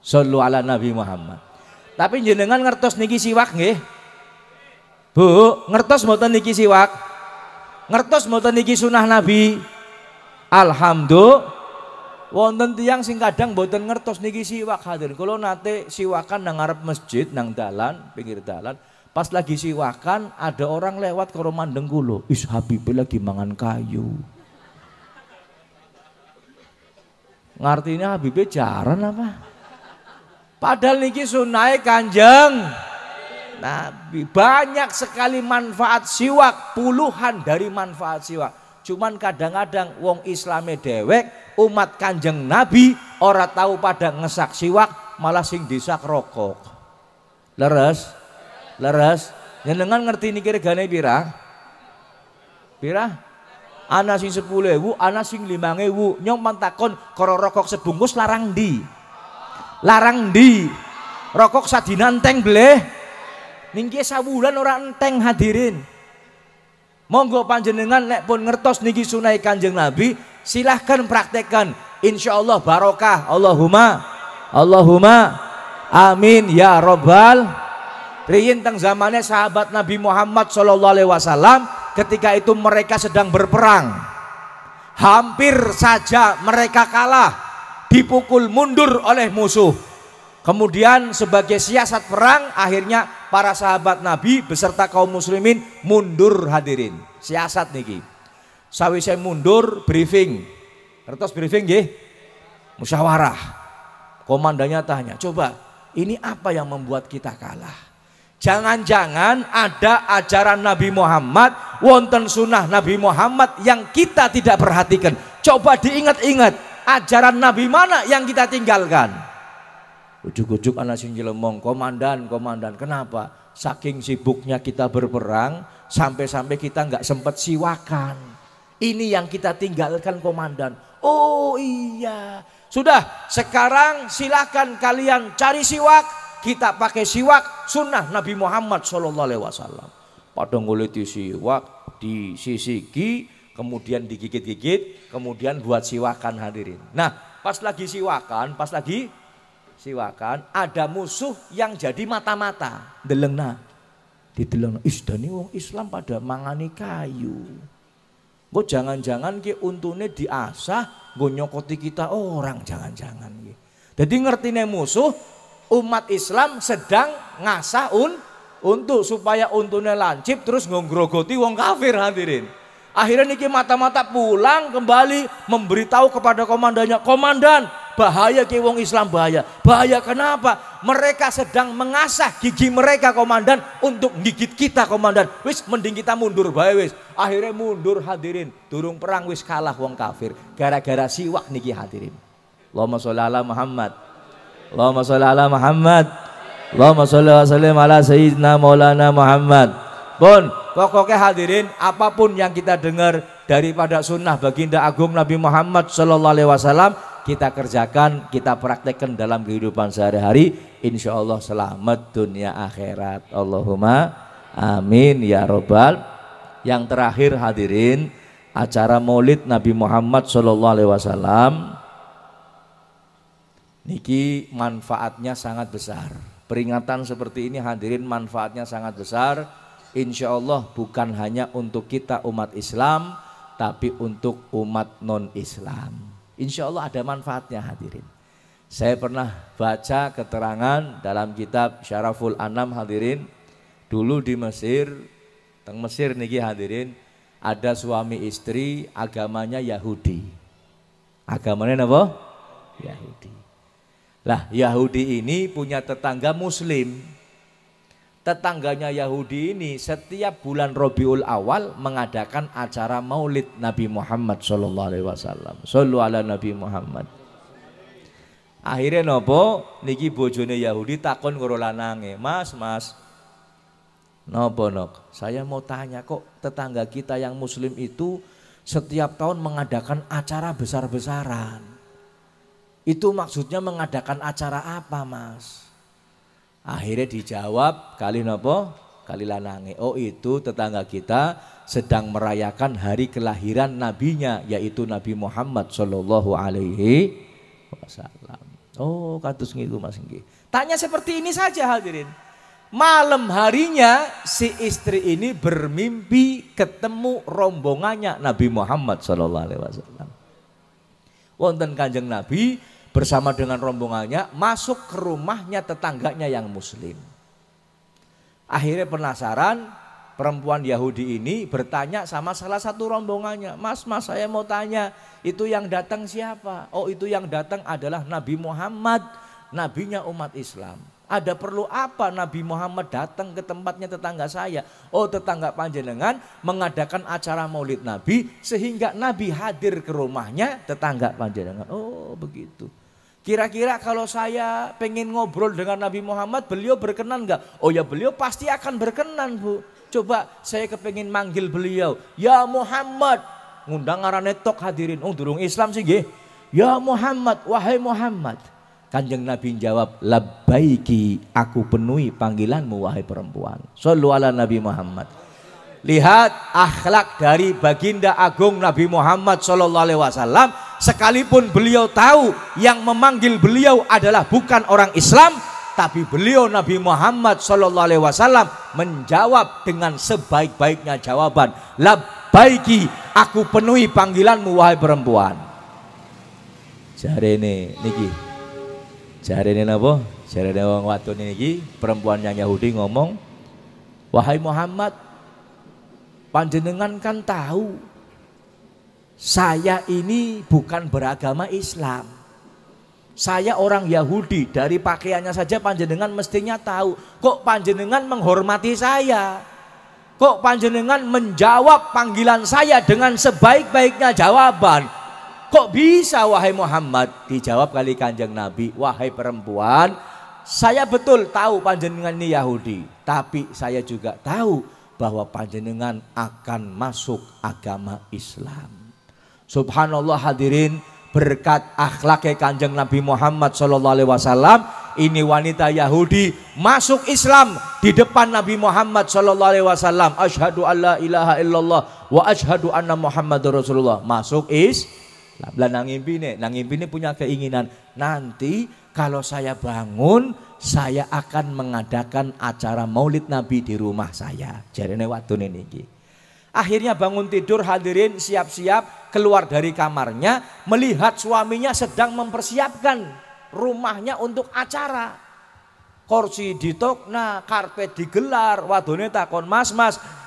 Shallu ala Nabi Muhammad. Tapi jenengan ngertos niki siwak nggih? Bu, ngertos mboten niki siwak? Ngertos mboten niki sunah Nabi? Alhamdulillah. Wonten tiyang sing kadang mboten ngertos niki siwak hadirin. Kula nate siwakan nang ngarep masjid nang dalan, pinggir dalan. Pas lagi siwakan ada orang lewat karo mandeng kula. Is Habib lagi mangan kayu. Ngartinya Habibie jaran apa? Padahal niki sunai kanjeng Nabi. Banyak sekali manfaat siwak, puluhan dari manfaat siwak. Cuman kadang-kadang wong Islame dewek, umat kanjeng Nabi ora tahu pada ngesak siwak, malah sing disak rokok. Leres? Leres? Jenengan ngerti niki regane pira? Pira? Ana sing 10.000, ana sing 5.000. Nyong mantakon karo rokok sebungkus larang di. Larang di. Rokok sadina enteng bleh. Niki sawulan ora enteng hadirin. Monggo panjenengan nek pun ngertos niki sunai kanjeng Nabi, silahkan praktekkan. Insyaallah barokah. Allahumma amin ya robbal. Riyin teng zamane sahabat Nabi Muhammad sallallahu alaihi wasallam, ketika itu mereka sedang berperang. Hampir saja mereka kalah, dipukul mundur oleh musuh. Kemudian sebagai siasat perang, akhirnya para sahabat Nabi beserta kaum muslimin mundur hadirin. Siasat niki. Sawise mundur briefing. Ngertos briefing nggih? Musyawarah. Komandannya tanya, "Coba Ini apa yang membuat kita kalah? Jangan-jangan ada ajaran Nabi Muhammad, wonten sunnah Nabi Muhammad yang kita tidak perhatikan. Coba diingat-ingat, ajaran Nabi mana yang kita tinggalkan? Ujuk-ujuk anak sing jelemong, komandan, kenapa? Saking sibuknya kita berperang, sampai-sampai kita nggak sempat siwakan. Ini yang kita tinggalkan, komandan. Oh iya, sudah sekarang silakan kalian cari siwak. Kita pakai siwak sunnah Nabi Muhammad SAW. Pada nguliti siwak, disisiki, kemudian digigit-gigit, kemudian buat siwakan hadirin. Nah, pas lagi siwakan, ada musuh yang jadi mata-mata. Delengna, didelengna. Isdani wong Islam pada mangani kayu. Kok jangan-jangan ki untune diasah, gue nyokoti kita orang, jangan-jangan. Jadi ngertine musuh. Umat Islam sedang ngasah untuk supaya untune lancip terus nggrogoti wong kafir hadirin. Akhirnya niki mata-mata pulang kembali memberitahu kepada komandannya, komandan bahaya ki wong Islam bahaya. Bahaya kenapa? Mereka sedang mengasah gigi mereka komandan untuk gigit kita komandan. Wis mending kita mundur bae wis. Akhirnya mundur hadirin. Durung perang wis kalah wong kafir gara-gara siwak niki hadirin. Allahumma sholli ala Muhammad. Allahumma sholli ala Muhammad. Allahumma sholli wa sallim ala sayyidina maulana Muhammad. Pun pokoknya hadirin, apapun yang kita dengar daripada sunnah baginda agung Nabi Muhammad sallallahu alaihi wasallam, kita kerjakan, kita praktekkan dalam kehidupan sehari-hari, insya Allah selamat dunia akhirat. Allahumma amin ya robbal. Yang terakhir hadirin, acara maulid Nabi Muhammad sallallahu alaihi wasallam niki manfaatnya sangat besar. Peringatan seperti ini hadirin manfaatnya sangat besar. Insya Allah bukan hanya untuk kita umat Islam, tapi untuk umat non-Islam. Insya Allah ada manfaatnya hadirin. Saya pernah baca keterangan dalam kitab Syaraful Anam hadirin. Dulu di Mesir, teng Mesir niki hadirin, ada suami istri agamanya Yahudi. Agamanya apa? Yahudi. Lah Yahudi ini punya tetangga Muslim. Tetangganya Yahudi ini setiap bulan Rabiul Awal mengadakan acara Maulid Nabi Muhammad sallallahu alaihi wasallam. Shallu ala Nabi Muhammad. Akhirnya nopo niki bojone Yahudi takon karo lanange, "Mas, nopo nok? Saya mau tanya kok tetangga kita yang Muslim itu setiap tahun mengadakan acara besar-besaran. Itu maksudnya mengadakan acara apa, Mas?" Akhirnya dijawab kali nopo? Kali lanange. Oh itu tetangga kita sedang merayakan hari kelahiran nabinya, yaitu Nabi Muhammad sallallahu alaihi wasallam. Oh kados ngiku Mas nggih. Tanya seperti ini saja hadirin. Malam harinya si istri ini bermimpi ketemu rombongannya Nabi Muhammad sallallahu alaihi wasallam. Wonten Kanjeng Nabi bersama dengan rombongannya masuk ke rumahnya tetangganya yang Muslim. Akhirnya penasaran, perempuan Yahudi ini bertanya sama salah satu rombongannya, Mas saya mau tanya, itu yang datang siapa? Oh itu yang datang adalah Nabi Muhammad, nabinya umat Islam. Ada perlu apa Nabi Muhammad datang ke tempatnya tetangga saya? Oh tetangga panjenengan mengadakan acara maulid Nabi sehingga Nabi hadir ke rumahnya tetangga panjenengan. Oh begitu. Kira-kira kalau saya pengen ngobrol dengan Nabi Muhammad, beliau berkenan enggak? Oh ya beliau pasti akan berkenan Bu. Coba saya kepengen manggil beliau. Ya Muhammad. Ngundang ngarane tok hadirin. Oh durung Islam sih nggih. Ya Muhammad, wahai Muhammad. Kanjeng Nabi jawab, labbaiki, aku penuhi panggilanmu wahai perempuan. Shallu ala Nabi Muhammad. Lihat akhlak dari baginda agung Nabi Muhammad sallallahu alaihi wasallam, sekalipun beliau tahu yang memanggil beliau adalah bukan orang Islam, tapi beliau Nabi Muhammad sallallahu alaihi wasallam menjawab dengan sebaik-baiknya jawaban, labbaiki, aku penuhi panggilanmu wahai perempuan. Jarene niki, jarene napa? Jarene wong wadon niki, perempuan yang Yahudi ngomong, wahai Muhammad, panjenengan kan tahu saya ini bukan beragama Islam. Saya orang Yahudi, dari pakaiannya saja panjenengan mestinya tahu. Kok panjenengan menghormati saya? Kok panjenengan menjawab panggilan saya dengan sebaik-baiknya jawaban? Kok bisa wahai Muhammad? Dijawab kali Kanjeng Nabi, wahai perempuan, saya betul tahu panjenengan ini Yahudi, tapi saya juga tahu bahwa panjenengan akan masuk agama Islam. Subhanallah hadirin, berkat akhlaknya Kanjeng Nabi Muhammad SAW, ini wanita Yahudi masuk Islam di depan Nabi Muhammad SAW. Asyhadu alla ilaha illallah wa asyhadu anna Muhammadur Rasulullah. Masuk Islam. Lah nang impine punya keinginan, nanti kalau saya bangun saya akan mengadakan acara Maulid Nabi di rumah saya. Jarene wadone niki. Akhirnya bangun tidur hadirin, siap-siap keluar dari kamarnya, melihat suaminya sedang mempersiapkan rumahnya untuk acara. Kursi ditokna, karpet digelar, wadone takon, "Mas,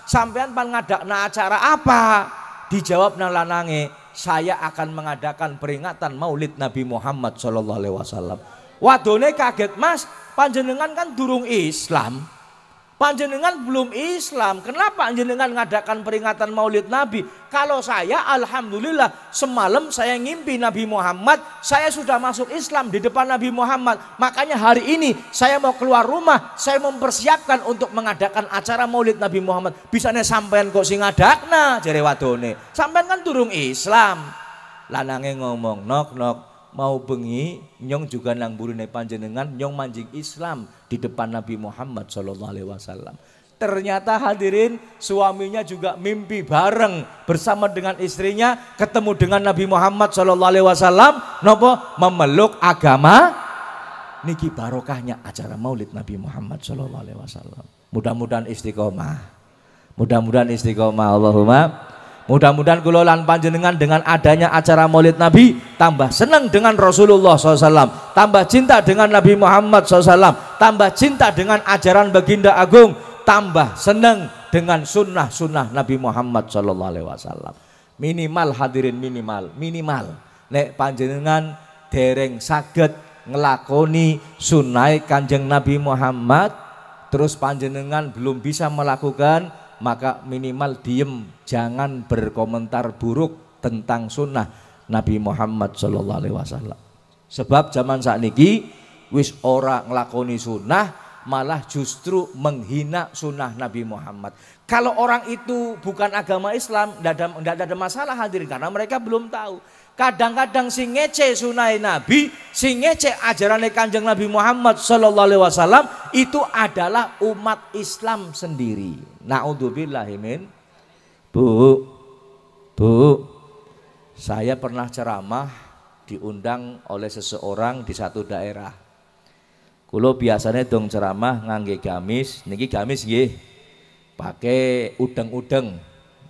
sampean pan ngadakna acara apa?" Dijawab nang lanange, "Saya akan mengadakan peringatan Maulid Nabi Muhammad SAW." Wadone kaget, "Mas, panjenengan kan durung Islam. Panjenengan belum Islam, kenapa panjenengan ngadakan peringatan Maulid Nabi? Kalau saya alhamdulillah semalam saya ngimpi Nabi Muhammad, saya sudah masuk Islam di depan Nabi Muhammad. Makanya hari ini saya mau keluar rumah, saya mempersiapkan untuk mengadakan acara Maulid Nabi Muhammad. Bisane sampean kok sing ngadakna?" jare wadone. "Sampean kan durung Islam." Lanange ngomong, "Nok, mau bengi nyong juga nang burine panjenengan nyong manjing Islam di depan Nabi Muhammad SAW." Ternyata hadirin, suaminya juga mimpi bareng bersama dengan istrinya ketemu dengan Nabi Muhammad SAW, nopo memeluk agama niki. Barokahnya acara Maulid Nabi Muhammad SAW. Mudah-mudahan istiqomah, Allahumma. Mudah-mudahan kula lan panjenengan dengan adanya acara Maulid Nabi tambah senang dengan Rasulullah SAW, tambah cinta dengan Nabi Muhammad SAW, tambah cinta dengan ajaran Baginda Agung, tambah senang dengan sunnah-sunnah Nabi Muhammad SAW. Minimal hadirin, minimal nek panjenengan dereng saged ngelakoni sunnah Kanjeng Nabi Muhammad, terus panjenengan belum bisa melakukan, maka minimal diem, jangan berkomentar buruk tentang sunnah Nabi Muhammad SAW. Sebab zaman sakniki wis ora nglakoni sunnah, malah justru menghina sunnah Nabi Muhammad. Kalau orang itu bukan agama Islam, tidak ada masalah hadirin, karena mereka belum tahu. Kadang-kadang sing ngece sunnah Nabi, sing ngece ajaran Kanjeng Nabi Muhammad SAW itu adalah umat Islam sendiri. Na'udzubillahimin. Bu, saya pernah ceramah diundang oleh seseorang di satu daerah. Kulo biasanya dong ceramah ngangge gamis, niki gamis nggih, pakai udeng-udeng,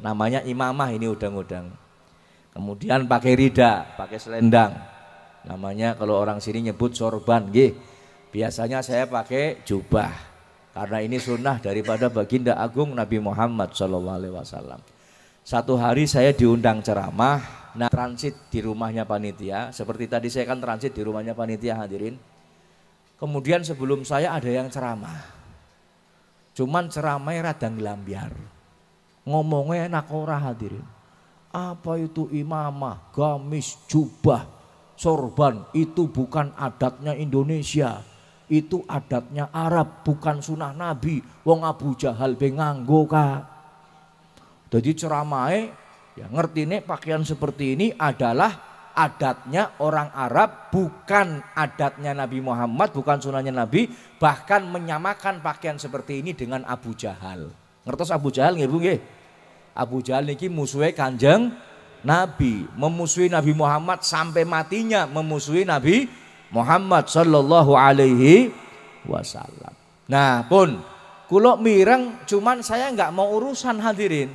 namanya imamah ini udeng-udeng. Kemudian pakai rida, pakai selendang, namanya kalau orang sini nyebut sorban nggih. Biasanya saya pakai jubah, karena ini sunnah daripada Baginda Agung Nabi Muhammad SAW. Satu hari saya diundang ceramah, transit di rumahnya panitia. Seperti tadi saya kan transit di rumahnya panitia hadirin. Kemudian sebelum saya ada yang ceramah, cuman ceramahnya rada ngelambiar, ngomongnya enak ora hadirin. Apa itu imamah, gamis, jubah, sorban, itu bukan adatnya Indonesia, itu adatnya Arab, bukan sunnah Nabi. Wong Abu Jahal be nganggo kak. Jadi ceramahnya ya ngerti nih, pakaian seperti ini adalah adatnya orang Arab, bukan adatnya Nabi Muhammad, bukan sunnahnya Nabi. Bahkan menyamakan pakaian seperti ini dengan Abu Jahal. Ngertos Abu Jahal nggih Bu nggih? Abu Jahal niki musuhnya Kanjeng Nabi, memusuhi Nabi Muhammad sampai matinya, memusuhi Nabi Muhammad sallallahu alaihi wasallam. Nah pun kulo mireng, cuman saya nggak mau urusan hadirin.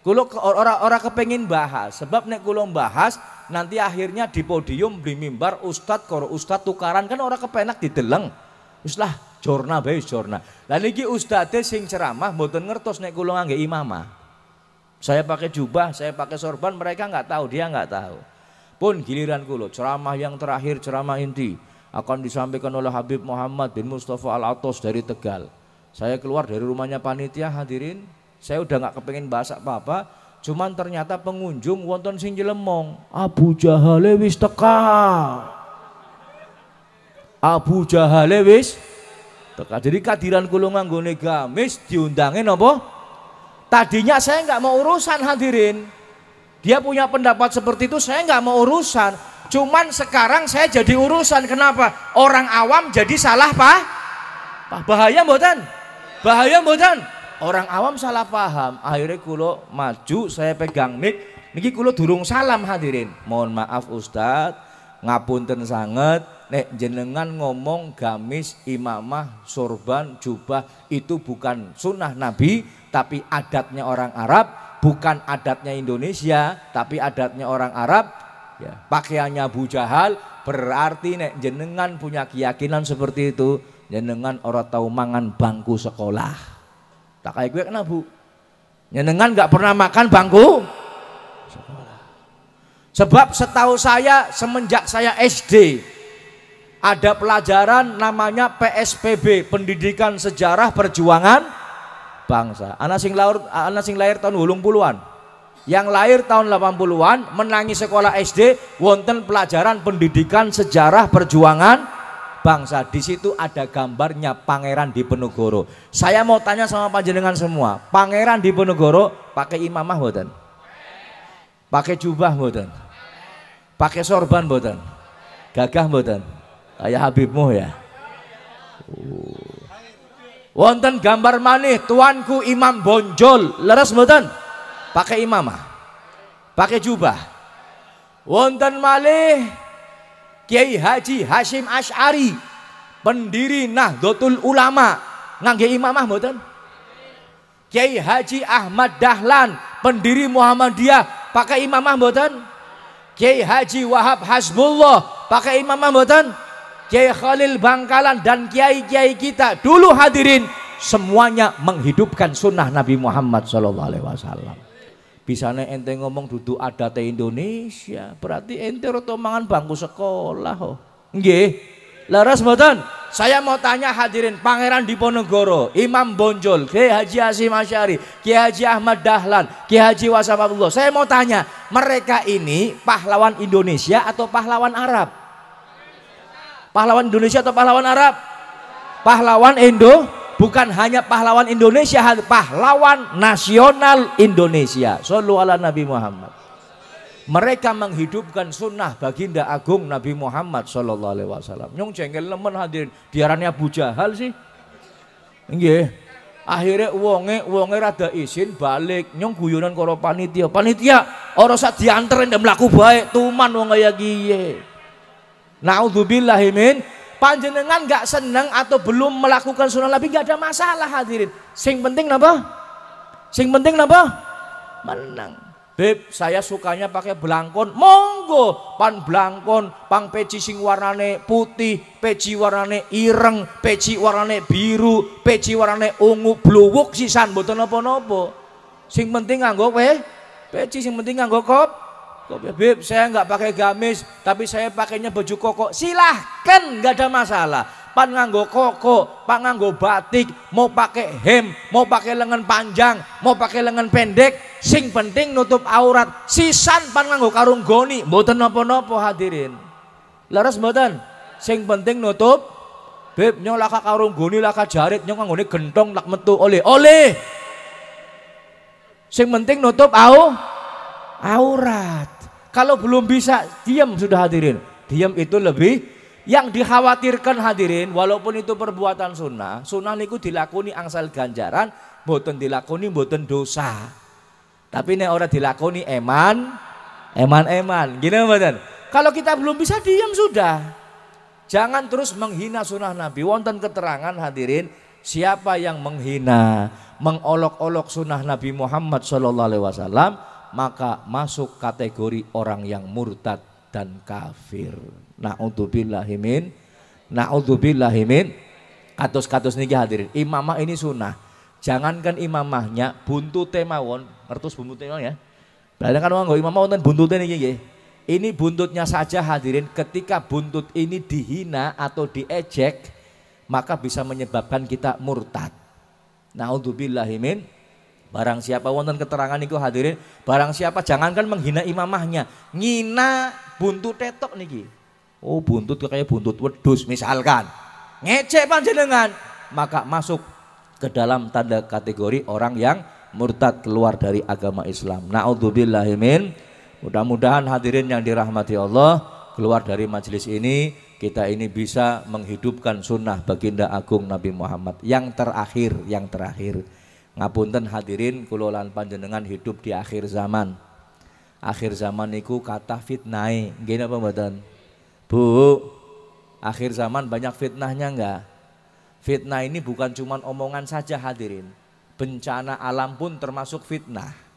Kulo orang kepengin bahas, sebab nek kulo bahas nanti akhirnya di podium di mimbar ustad karo ustad tukaran, kan orang kepenak dideleng. Wis lah jorna bae jorna. Lah niki ustade sing ceramah mboten ngertos nek kulo ngangge imamah. Saya pakai jubah, saya pakai sorban, mereka nggak tahu, dia nggak tahu. Pun giliran kula ceramah yang terakhir, ceramah inti akan disampaikan oleh Habib Muhammad bin Mustafa Al-Atos dari Tegal. Saya keluar dari rumahnya panitia, hadirin, saya udah nggak kepengen bahas apa-apa, cuman ternyata pengunjung wonten sing jelemong, Abu Jahal wis teka. Abu Jahal wis teka. Jadi kadiran kula nganggone gamis diundangin apa? Tadinya saya nggak mau urusan, hadirin. Dia punya pendapat seperti itu, saya nggak mau urusan. Cuman sekarang saya jadi urusan. Kenapa? Orang awam jadi salah bahaya mboten? Bahaya mboten? Orang awam salah paham. Akhirnya kulo maju, saya pegang mic. Niki kulo durung salam, hadirin. Mohon maaf Ustadz, ngapunten sanget. Nek jenengan ngomong gamis, imamah, sorban, jubah itu bukan sunnah Nabi, tapi adatnya orang Arab. Bukan adatnya Indonesia, tapi adatnya orang Arab. Ya, pakaiannya Abu Jahal, berarti nek jenengan punya keyakinan seperti itu, jenengan orang tahu mangan bangku sekolah. Tak kayak gue kena Bu. Jenengan nggak pernah makan bangku sekolah. Sebab setahu saya semenjak saya SD ada pelajaran namanya PSPB, Pendidikan Sejarah Perjuangan Bangsa. Anak sing lahir tahun 80-an. Yang lahir tahun 80-an menangi sekolah SD wonten pelajaran Pendidikan Sejarah Perjuangan Bangsa. Di situ ada gambarnya Pangeran Diponegoro. Saya mau tanya sama panjenengan semua, Pangeran Diponegoro pakai imamah mboten? Pakai jubah mboten? Pakai sorban mboten? Gagah mboten? Kayak Habibmu ya. Wonten gambar manih tuanku Imam Bonjol, leres mboten? Pakai imamah, pakai jubah. Wonten malih Kiai Haji Hashim Asy'ari, pendiri Nahdlatul Ulama, ngangge imamah mboten? Kiai Haji Ahmad Dahlan, pendiri Muhammadiyah, pakai imamah mboten? Kiai Haji Wahab Hasbullah, pakai imamah mboten? Kiai Khalil Bangkalan dan kiai-kiai kita dulu, hadirin, semuanya menghidupkan sunnah Nabi Muhammad SAW. Bisane ente ngomong duduk adat Indonesia, berarti ente roto mangan bangku sekolah. Nggih, leres mboten? Saya mau tanya hadirin, Pangeran Diponegoro, Imam Bonjol, Kiai Haji Hashim Asy'ari, Kiai Haji Ahmad Dahlan, Kiai Haji Wasafabullah. Saya mau tanya, mereka ini pahlawan Indonesia atau pahlawan Arab? Pahlawan Indonesia atau pahlawan Arab? Pahlawan Indo, bukan hanya pahlawan Indonesia, pahlawan nasional Indonesia. Shallu ala Nabi Muhammad. Mereka menghidupkan sunnah baginda agung Nabi Muhammad Sallallahu Alaihi Wasallam. Nyong jengkel nemen hadirin, diarani Abu Jahal sih. Nggih. Akhirnya wonge rada izin balik. Nyong guyonan karo panitia. Panitia, ora sak dianterin ndek mlaku bae, tuman wong kaya kiye. Naudzubillahimin, panjenengan nggak seneng atau belum melakukan sunnah Nabi nggak ada masalah, hadirin. Sing penting napa? Sing penting napa? Menang. Beb, saya sukanya pakai belangkon, monggo. Pan belangkon, pang peci sing warnane putih, peci warnane ireng, peci warnane biru, peci warnane ungu, bluwuk sisan mboten napa-napa. Sing penting nganggo peci, sing penting nganggo kop. Beb, saya nggak pakai gamis, tapi saya pakainya baju koko. Silahkan, nggak ada masalah. Pan nganggo koko, pan nganggo batik, mau pakai hem, mau pakai lengan panjang, mau pakai lengan pendek, sing penting nutup aurat. Sisan pan nganggo karung goni, mboten nopo-nopo, hadirin. Leres mboten? Sing penting nutup. Beb, nyong laka karung goni, laka jarit, nyong nganggone gentong lak metu oleh. Sing penting nutup aurat. Kalau belum bisa, diam sudah, hadirin. Diam itu lebih, yang dikhawatirkan, hadirin, walaupun itu perbuatan sunnah, sunnah niku dilakoni angsal ganjaran, mboten dilakoni mboten dosa. Tapi nek ora dilakoni eman. Gini mboten? Kalau kita belum bisa, diam sudah. Jangan terus menghina sunnah Nabi. Wonten keterangan, hadirin, siapa yang menghina, mengolok-olok sunnah Nabi Muhammad SAW, maka masuk kategori orang yang murtad dan kafir. Na'udzubillahimin. Katus-katus niki, hadirin, imamah ini sunnah. Jangankan imamahnya, buntute mawon, ngertos buntute mawon ya. Berarti kan nganggo imamah wonten buntute niki nggih. Ini buntutnya saja hadirin, ketika buntut ini dihina atau diejek, maka bisa menyebabkan kita murtad. Naudzubillahi min. Barang siapa wonten keterangan niku hadirin, barang siapa jangankan menghina imamahnya, ngina buntut tetok niki. Oh, buntut kayak buntut wedhus misalkan. Ngecek panjenengan, maka masuk ke dalam tanda kategori orang yang murtad, keluar dari agama Islam. Naudzubillahi min. Mudah-mudahan hadirin yang dirahmati Allah, keluar dari majelis ini kita ini bisa menghidupkan sunnah baginda agung Nabi Muhammad. Yang terakhir ngapunten hadirin, kula lan panjenengan hidup di akhir zaman. Akhir zaman niku kata fitnah. Nggih napa mboten? Bu, akhir zaman banyak fitnahnya enggak? Fitnah ini bukan cuma omongan saja hadirin. Bencana alam pun termasuk fitnah.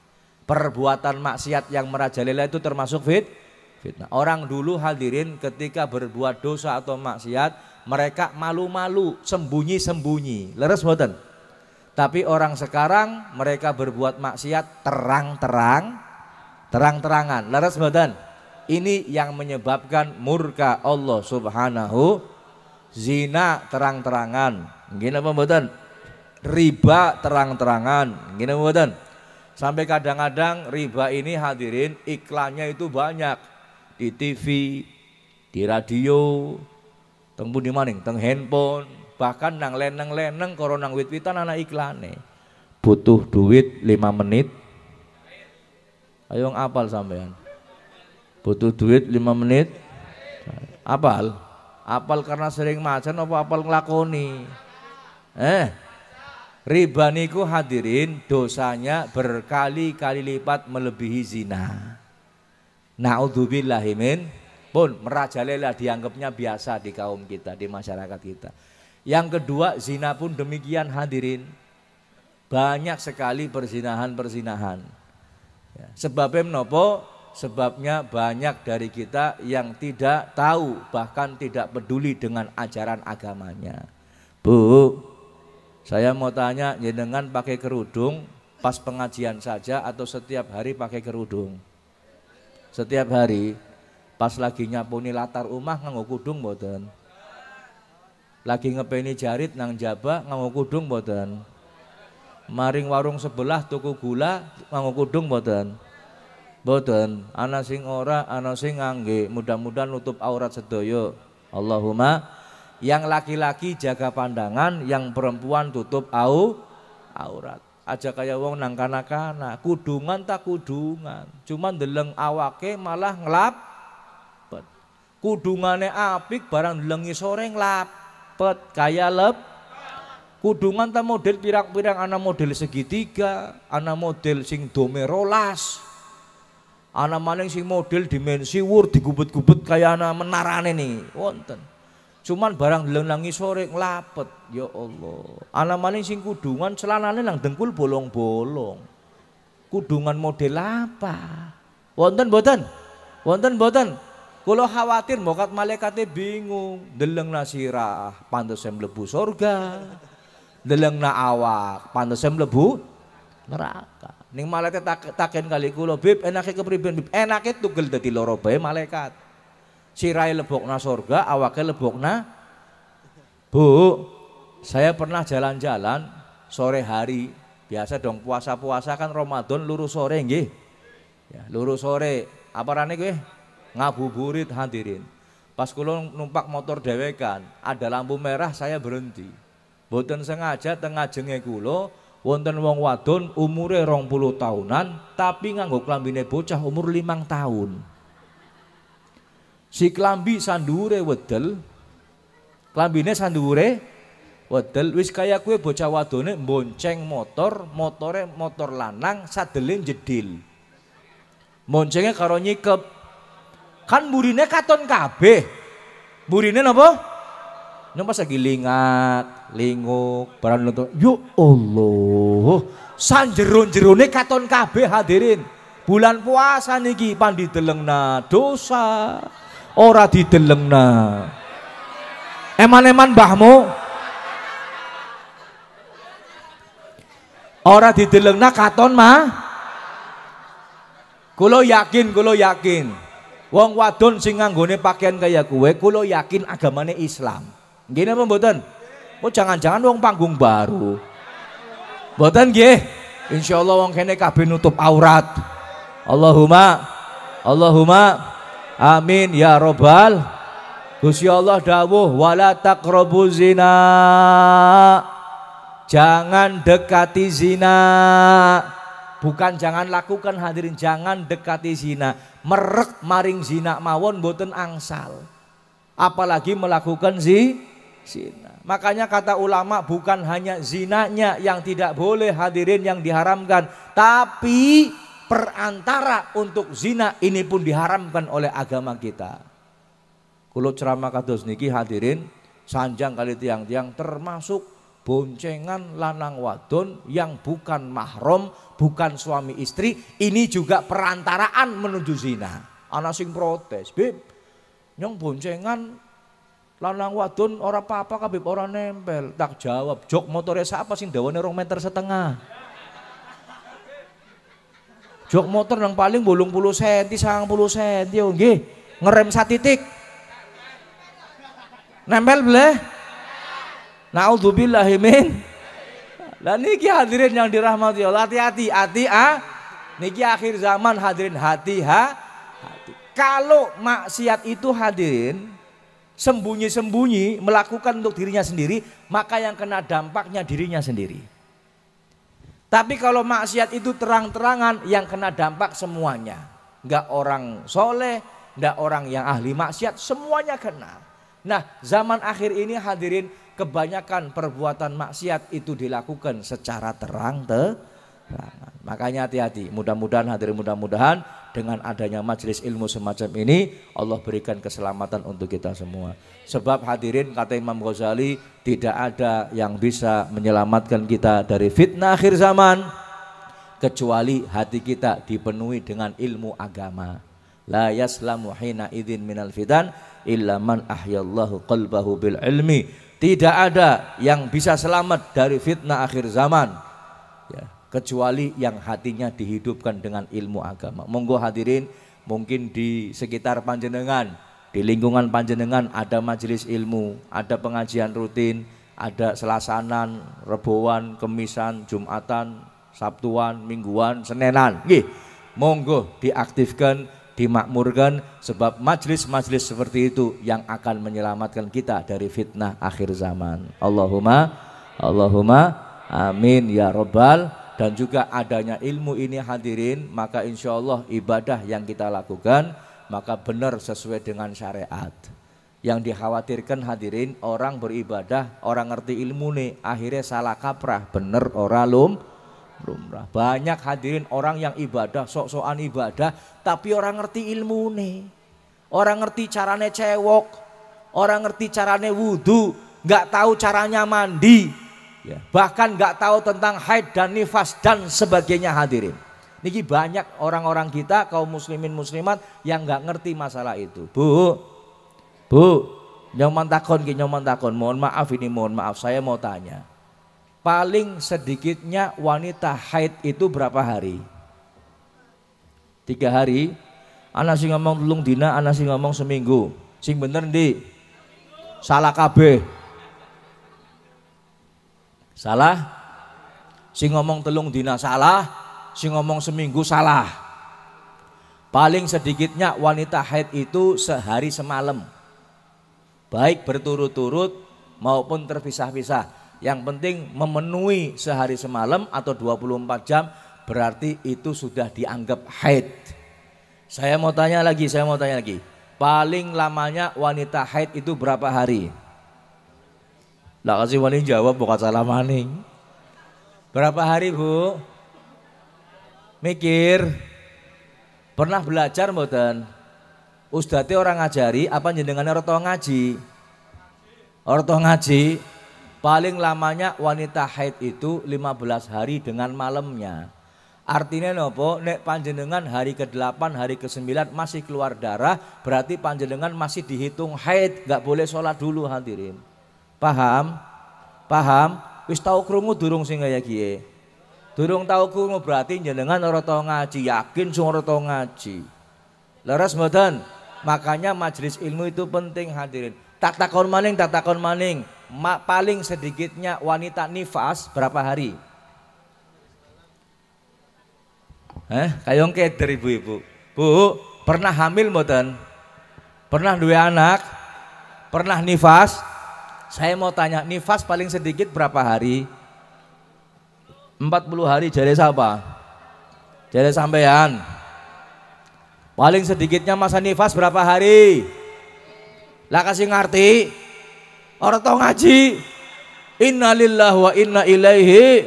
Perbuatan maksiat yang merajalela itu termasuk fitnah. Orang dulu hadirin ketika berbuat dosa atau maksiat, mereka malu-malu, sembunyi-sembunyi. Leres mboten? Tapi orang sekarang mereka berbuat maksiat terang-terangan. Leres mboten? Ini yang menyebabkan murka Allah Subhanahu. Zina terang-terangan. Nggih napa mboten? Riba terang-terangan. Nggih napa mboten? Sampai kadang-kadang riba ini hadirin iklannya itu banyak di TV, di radio, teng pundi maning, teng handphone, bahkan nang leneng-leneng karo nang wit-witan ana iklane. Butuh duit 5 menit. Ayo ngapal sampean. Butuh duit 5 menit. Apal? Apal karena sering macan apa apal nglakoni? Riba niku hadirin dosanya berkali-kali lipat melebihi zina. Naudzubillahi min. Pun merajalela dianggapnya biasa di kaum kita, di masyarakat kita. Yang kedua, zina pun demikian hadirin. Banyak sekali perzinahan. Ya, sebabnya menopo? Sebabnya banyak dari kita yang tidak tahu, bahkan tidak peduli dengan ajaran agamanya. Bu, saya mau tanya, jenengan pakai kerudung pas pengajian saja atau setiap hari pakai kerudung? Setiap hari. Pas lagi nyapuni latar rumah nganggo kudung mboten? Lagi ngepeni jarit nang jaba nganggo kudung mboten? Maring warung sebelah tuku gula nganggo kudung mboten? Mboten. Ana sing ora, ana sing ngangge. Mudah-mudahan nutup aurat sedaya. Allahumma. Yang laki-laki jaga pandangan, yang perempuan tutup aurat. Aja kaya wong nang kana-kana, kudungan tak kudungan. Cuman ndeleng awake malah nglapet. Kudungane apik barang ndelengi sore nglapet kaya lep. Kudungan ta model pirang-pirang, ana model segitiga, ana model sing dome rolas. Ana maning sing model dimensi wur digubet-gubet kaya ana menarane nih, wonten. Cuman barang ndelengi sore nglapet, ya Allah. Ana maning sing kudungan celanane nang dengkul bolong-bolong. Kudungan model apa? Wonten mboten? Wonten mboten? Kula khawatir mokat malaikate bingung, ndelengna sirah pantes mlebu surga. Ndelengna awak pantes mlebu neraka. Ning malaikat taken kali kula, "Bib, enake kepriben, Bib?" Enake tugel dadi loro bae malaikat. Sirai lebokna surga, awake lebokna. Bu, saya pernah jalan-jalan sore hari. Biasa dong puasa-puasa kan Ramadan luru sore nggih. Ya, luru sore. Apa rane kowe? Ngabuburit hadirin. Pas kula numpak motor dhewekan, ada lampu merah saya berhenti. Mboten sengaja teng ngajenge kula wonten wong wadon umure 20 tahunan tapi nganggo klambine bocah umur 5 tahun. Si klambi sandure wedel, klambine sandure wedel, wis kaya kue bocah wadone bonceng motor, motore motor lanang, sadele jedil. Moncengnya karo nyikep, kan burine katon kabeh. Burine napa? Napa lagi linguk, barang nonton. Ya Allah, sanjero-jerone katon kabeh hadirin. Bulan puasa niki pandi delengna dosa. Ora didelengna. Eman-eman mbahmu. Ora didelengna katon mah. Kula yakin. Wong wadon sing nganggone pakaian kaya kowe kula yakin agamane Islam. Nggih napa mboten? Oh jangan-jangan wong panggung baru. Mboten nggih. Insyaallah wong kene kabeh nutup aurat. Allahumma amin ya robbal. Gusti Allah dawuh wala taqrabu zina. Jangan dekati zina. Bukan jangan lakukan hadirin, jangan dekati zina. Merek maring zina mawon mboten angsal. Apalagi melakukan zina. Makanya kata ulama bukan hanya zinanya yang tidak boleh hadirin yang diharamkan, tapi perantara untuk zina ini pun diharamkan oleh agama kita. Kulo ceramah kados niki hadirin sanjang kali tiang-tiang termasuk boncengan lanang wadon yang bukan mahram, bukan suami istri, ini juga perantaraan menuju zina. Ana sing protes, "Beb, nyong boncengan lanang wadon ora apa-apa kabeh ora nempel." Tak jawab, "Jok motore sapa sing dawane 2,5 meter. Jok motor yang paling 80 cm, 90 cm yo nggih. Ngerem 1 titik. Nempel bleh. Naudzubillahi min. Lah niki hadirin yang dirahmati Allah, hati-hati, niki akhir zaman hadirin, hati. Kalau maksiat itu hadirin sembunyi-sembunyi melakukan untuk dirinya sendiri, maka yang kena dampaknya dirinya sendiri. Tapi kalau maksiat itu terang-terangan, yang kena dampak semuanya. Enggak orang soleh, enggak orang yang ahli maksiat, semuanya kena. Nah zaman akhir ini hadirin kebanyakan perbuatan maksiat itu dilakukan secara terang-terangan. Makanya hati-hati, mudah-mudahan hadirin, mudah-mudahan dengan adanya majelis ilmu semacam ini Allah berikan keselamatan untuk kita semua. Sebab hadirin kata Imam Ghazali, tidak ada yang bisa menyelamatkan kita dari fitnah akhir zaman kecuali hati kita dipenuhi dengan ilmu agama. La yaslamu hina idzin minal fitan illa man ahyallahu qalbahu bil ilmi. Tidak ada yang bisa selamat dari fitnah akhir zaman ya, kecuali yang hatinya dihidupkan dengan ilmu agama. Monggo hadirin, mungkin di sekitar panjenengan, di lingkungan panjenengan ada majelis ilmu, ada pengajian rutin, ada selasanan, reboan, kemisan, jumatan, sabtuan, mingguan, senenan. Nggih, monggo diaktifkan, dimakmurkan, sebab majelis-majelis seperti itu yang akan menyelamatkan kita dari fitnah akhir zaman. Allahumma amin ya robbal. Dan juga adanya ilmu ini hadirin, maka insya Allah ibadah yang kita lakukan maka benar sesuai dengan syariat. Yang dikhawatirkan hadirin, orang beribadah, orang ngerti ilmu nih, akhirnya salah kaprah, bener ora lumrah. Banyak hadirin orang yang ibadah, sok-sokan ibadah, tapi orang ngerti ilmu nih. Orang ngerti carane cewok, orang ngerti carane wudu, nggak tahu caranya mandi, ya, bahkan nggak tahu tentang haid dan nifas dan sebagainya hadirin. Niki banyak orang-orang kita kaum muslimin muslimat yang nggak ngerti masalah itu. Bu, nyoman takon, mohon maaf saya mau tanya. Paling sedikitnya wanita haid itu berapa hari? 3 hari. Ana sing ngomong 3 dina, ana sing ngomong seminggu. Sing bener ndi? Salah kabeh. Salah. Sing ngomong 3 dina salah, sing ngomong seminggu salah. Paling sedikitnya wanita haid itu sehari semalam. Baik berturut-turut maupun terpisah-pisah. Yang penting memenuhi sehari semalam atau 24 jam, berarti itu sudah dianggap haid. Saya mau tanya lagi. Paling lamanya wanita haid itu berapa hari? Lah kasih wani jawab bukan salah maning. Berapa hari Bu? Mikir. Pernah belajar mboten? Ustadze orang ngajari apa jenengannya ora tau ngaji? Ora tau ngaji. Paling lamanya wanita haid itu 15 hari dengan malamnya. Artinya nopo, nek panjenengan hari ke-8, hari ke-9 masih keluar darah, berarti panjenengan masih dihitung haid, nggak boleh sholat dulu hadirin. Paham? Wis tau krungu durung sing kaya kiye? Durung tau krungu berarti jenengan ora tau ngaji, yakin sing ora tau ngaji. Leres mboten? Makanya majelis ilmu itu penting hadirin. Tak takon maning. Paling sedikitnya wanita nifas berapa hari? Kayong keder ibu-ibu. Bu, pernah hamil mboten? Pernah dua anak? Pernah nifas? Saya mau tanya, nifas paling sedikit berapa hari? 40 hari jare siapa? Jare sampean. Paling sedikitnya masa nifas berapa hari? Lah kasih ngerti. Orang tau ngaji. Innalillahi wa inna ilaihi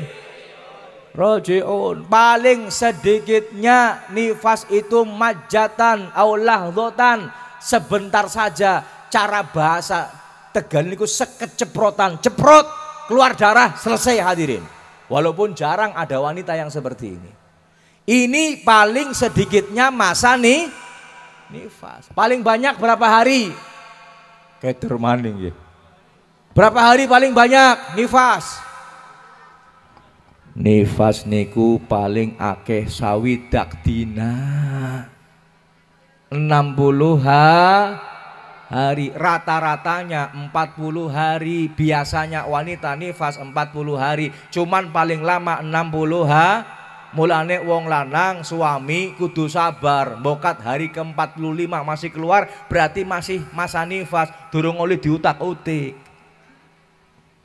rajiun. Paling sedikitnya nifas itu majatan aulahdotan, sebentar saja. Cara bahasa Tegal niku sekeceprotan, ceprot keluar darah selesai hadirin. Walaupun jarang ada wanita yang seperti ini. Ini paling sedikitnya masa nifas. Paling banyak berapa hari? Keter maning ya. Berapa hari paling banyak nifas? Nifas niku paling akeh sawidak dina 60 hari, rata-ratanya 40 hari. Biasanya wanita nifas 40 hari, cuman paling lama 60 mulane wong lanang suami kudu sabar. Mbokat hari ke-45 masih keluar, berarti masih masa nifas, durung oleh diutak-utik.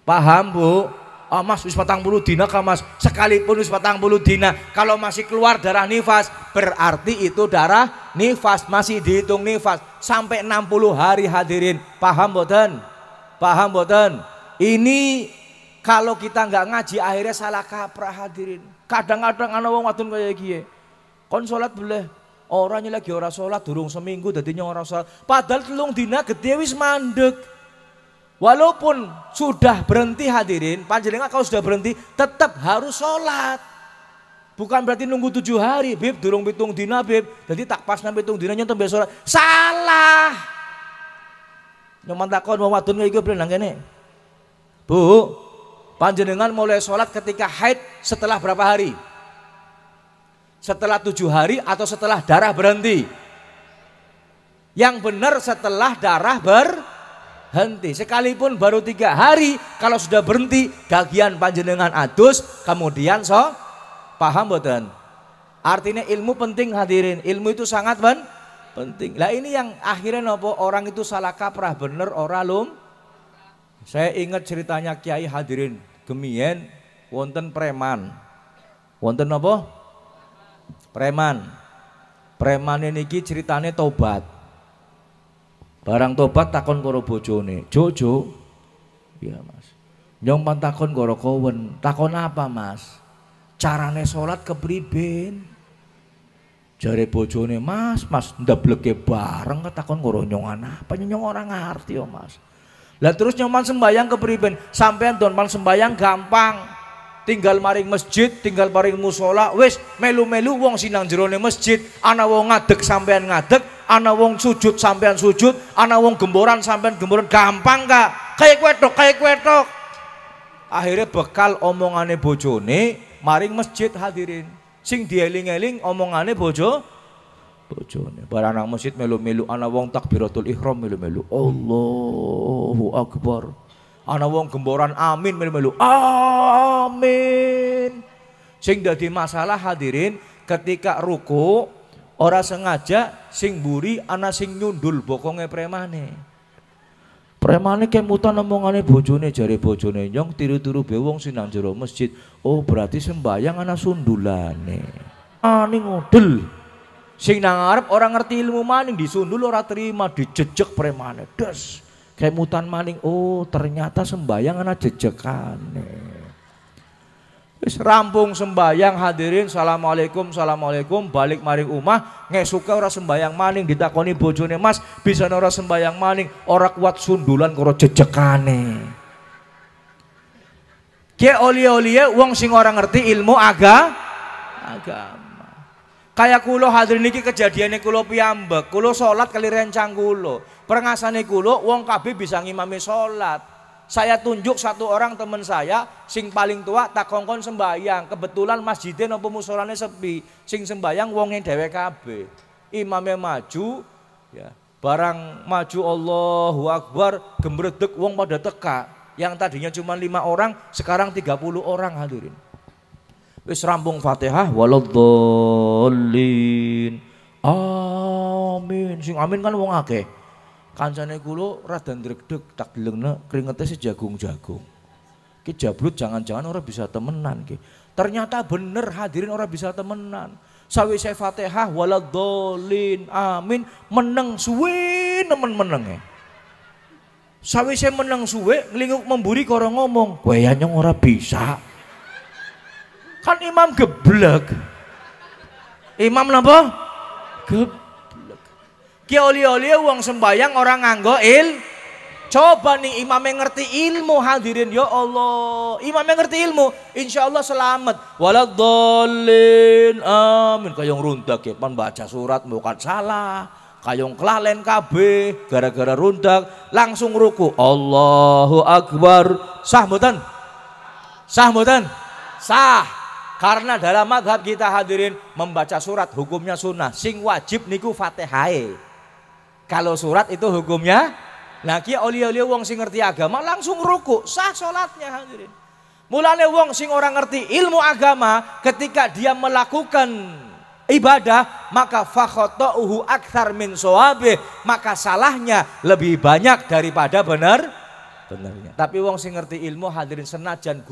Paham bu? Oh mas wis 40 dina kah mas? Sekalipun wis 40 dina, kalau masih keluar darah nifas, berarti itu darah nifas, masih dihitung nifas sampai 60 hari hadirin. Paham boten? Paham boten? Ini kalau kita nggak ngaji akhirnya salah kaprah hadirin. Kadang-kadang ana wong wadon kaya iki. Kon salat boleh, orangnya lagi ora salat durung seminggu dadinya ora salat. Padahal 3 dina gede wis mandek. Walaupun sudah berhenti hadirin, panjenengan kalau sudah berhenti tetap harus sholat. Bukan berarti nunggu 7 hari, bib, durung 7 dina bib. Jadi tak pas nang 7 dina nyentuh biasa sholat. Salah. Nyoman takon mau wadon iki ben nang kene. Bu, panjenengan mulai sholat ketika haid setelah berapa hari? Setelah 7 hari atau setelah darah berhenti? Yang benar setelah darah berhenti. Sekalipun baru 3 hari, kalau sudah berhenti bagian panjenengan adus, kemudian paham boten? Artinya ilmu penting hadirin, ilmu itu sangat penting. Lah ini yang akhirnya nopo orang itu salah kaprah, bener ora lum. Saya ingat ceritanya Kiai hadirin, gemien wonten preman. Wonten apa? Preman. Preman niki ceritane tobat. Barang tobat takon karo bojone, "Jojo." "Iya, Mas." "Nyong takon karo kowen." "Takon apa, Mas?" "Carane salat kepriben?" Jare bojone, "Mas, ndebleke bareng takon karo nyong apa nyong ora ngerti yo, Mas." Lah terus nyoman sembayang kepriben? "Sampean don man sembayang gampang. Tinggal maring masjid, tinggal maring musola, wis melu-melu wong sinang jerone masjid, ana wong ngadeg sampean ngadeg, ana wong sujud sampean sujud, ana wong gemboran sampean gemboran, gampang Kak. Kayak kwetok. Akhirnya bekal omongane bojone maring masjid hadirin. Sing dieling-eling omongane bojone. Barang nang masjid melu-melu, ana wong takbiratul ihram melu-melu, Allahu Akbar. Ana wong gemboran amin melu-melu, amin. Sing dadi masalah hadirin, ketika ruku ora sengaja sing mburi ana sing nyundul bokonge premane. Premane kemutan omongane bojone, jare bojone, "Nyong tiru-tiru be wong sing nang jero masjid." "Oh, berarti sembayang ana sundulane." Ani ngudel. Sing nang ngarep ora ngerti ilmu maning, disundul ora terima, dijejek premane. Des. Kemutan maning, oh ternyata sembayang ana jejekane. Wis rampung sembayang hadirin, assalamualaikum, balik maring omah, ngesuke ora sembayang maning, ditakoni bojone, "Mas, bisa ora sembayang maning, ora kuat sundulan karo jejekane." Ki oli-oliye wong sing ora ngerti ilmu agama. Kayak kulo hadirin iki kejadiannya kulo piyambak, kulo sholat kali rencang kulo. Perengasane kulo wong kabeh bisa ngimami sholat. Saya tunjuk satu orang teman saya sing paling tua tak kongkon sembayang. Kebetulan masjidnya nopo musolane sepi. Sing sembayang wongnya dhewe kabeh. Imamnya maju, ya Barang maju Allahu Akbar, gembredek wong pada teka. Yang tadinya cuma 5 orang, sekarang 30 orang hadirin. Wis rampung Fatihah waladhdallin. Amin. Sing amin kan wong akeh. Kancane kula rada ndregdeg tak delengna kringete sejagung-jagung. Ki jabrut jangan-jangan orang bisa temenan ki. Ternyata bener hadirin orang bisa temenan. Sawise Fatihah waladhdallin amin meneng suwe nemen menenge. Sawise meneng suwe nglinguk memburi karo ngomong, "Kowe nyong ora bisa." Kan imam geblek. Imam napa? Geblek. Ki oli-oli wong sembayang orang nganggo Coba nih imamnya ngerti ilmu hadirin, ya Allah. Imamnya ngerti ilmu, insya Allah selamat. Waladhdallin amin. Kayong rundak ya, pan baca surat bukan salah. Kayong kelalen kabeh gara-gara rundak langsung ruku. Allahu Akbar. Sah mboten? Sah mboten? Sah. Karena dalam mazhab kita hadirin membaca surat hukumnya sunnah. Sing wajib niku Fatihah. Kalau surat itu hukumnya. Nah kia oli-oli wong sing ngerti agama langsung ruku, sah sholatnya hadirin. Mulane wong sing orang ngerti ilmu agama ketika dia melakukan ibadah maka fakhata'uhu aktsar min shawabih, maka salahnya lebih banyak daripada benarnya. Tapi wong sing ngerti ilmu hadirin senajan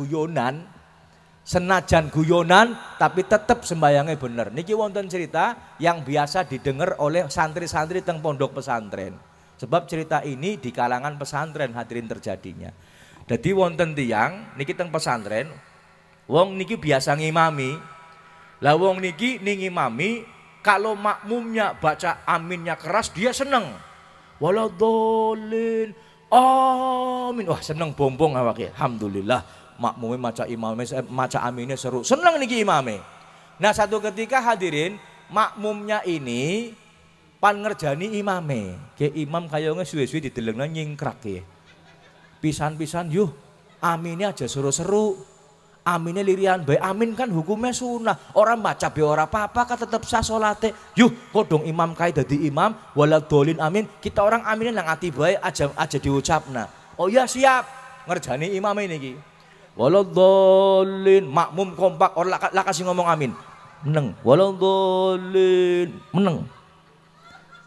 guyonan tapi tetap sembayangnya bener. Niki wonten cerita yang biasa didengar oleh santri-santri teng pondok pesantren. Sebab cerita ini di kalangan pesantren hadirin terjadinya. Jadi wonten tiyang niki teng pesantren, wong niki biasa ngimami. Lah wong niki ngimami kalau makmumnya baca aminnya keras dia seneng. Waladhdallin amin. Wah seneng bombong awake. Alhamdulillah makmumnya maca aminnya seru. Seneng niki imame. Nah satu ketika hadirin makmumnya ini pan ngerjani imame, ke imam kayaknya suwe-suwe didelengna nyingkrak ya. Pisan-pisan yuh, aminnya aja seru-seru, aminnya lirian bae, amin kan hukumnya sunnah. Orang baca be ora apa-apa kan tetep sah salate. Yuh, kodong imam kai dadi imam, waladhdallin amin. Kita orang aminnya nang ati bae aja diucapna. Oh ya siap, ngerjani imam ini ki. Waladhdallin, makmum kompak orang lah kasih ngomong amin. Meneng, waladhdallin, meneng.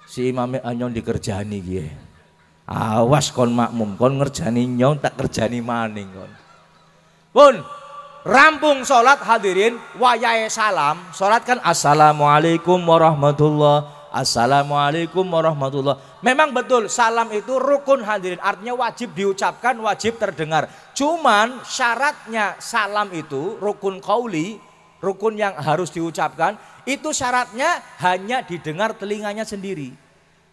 Si imamnya anyon dikerjani gie. Awas kon makmum, kon ngerjani nyon tak kerjani maning kon. Pun rampung sholat hadirin, wayahe salam. Sholat kan assalamualaikum warahmatullah, assalamualaikum warahmatullah. Memang betul salam itu rukun hadirin, artinya wajib diucapkan, wajib terdengar. Cuman syaratnya salam itu rukun qauli, rukun yang harus diucapkan. Itu syaratnya hanya didengar telinganya sendiri.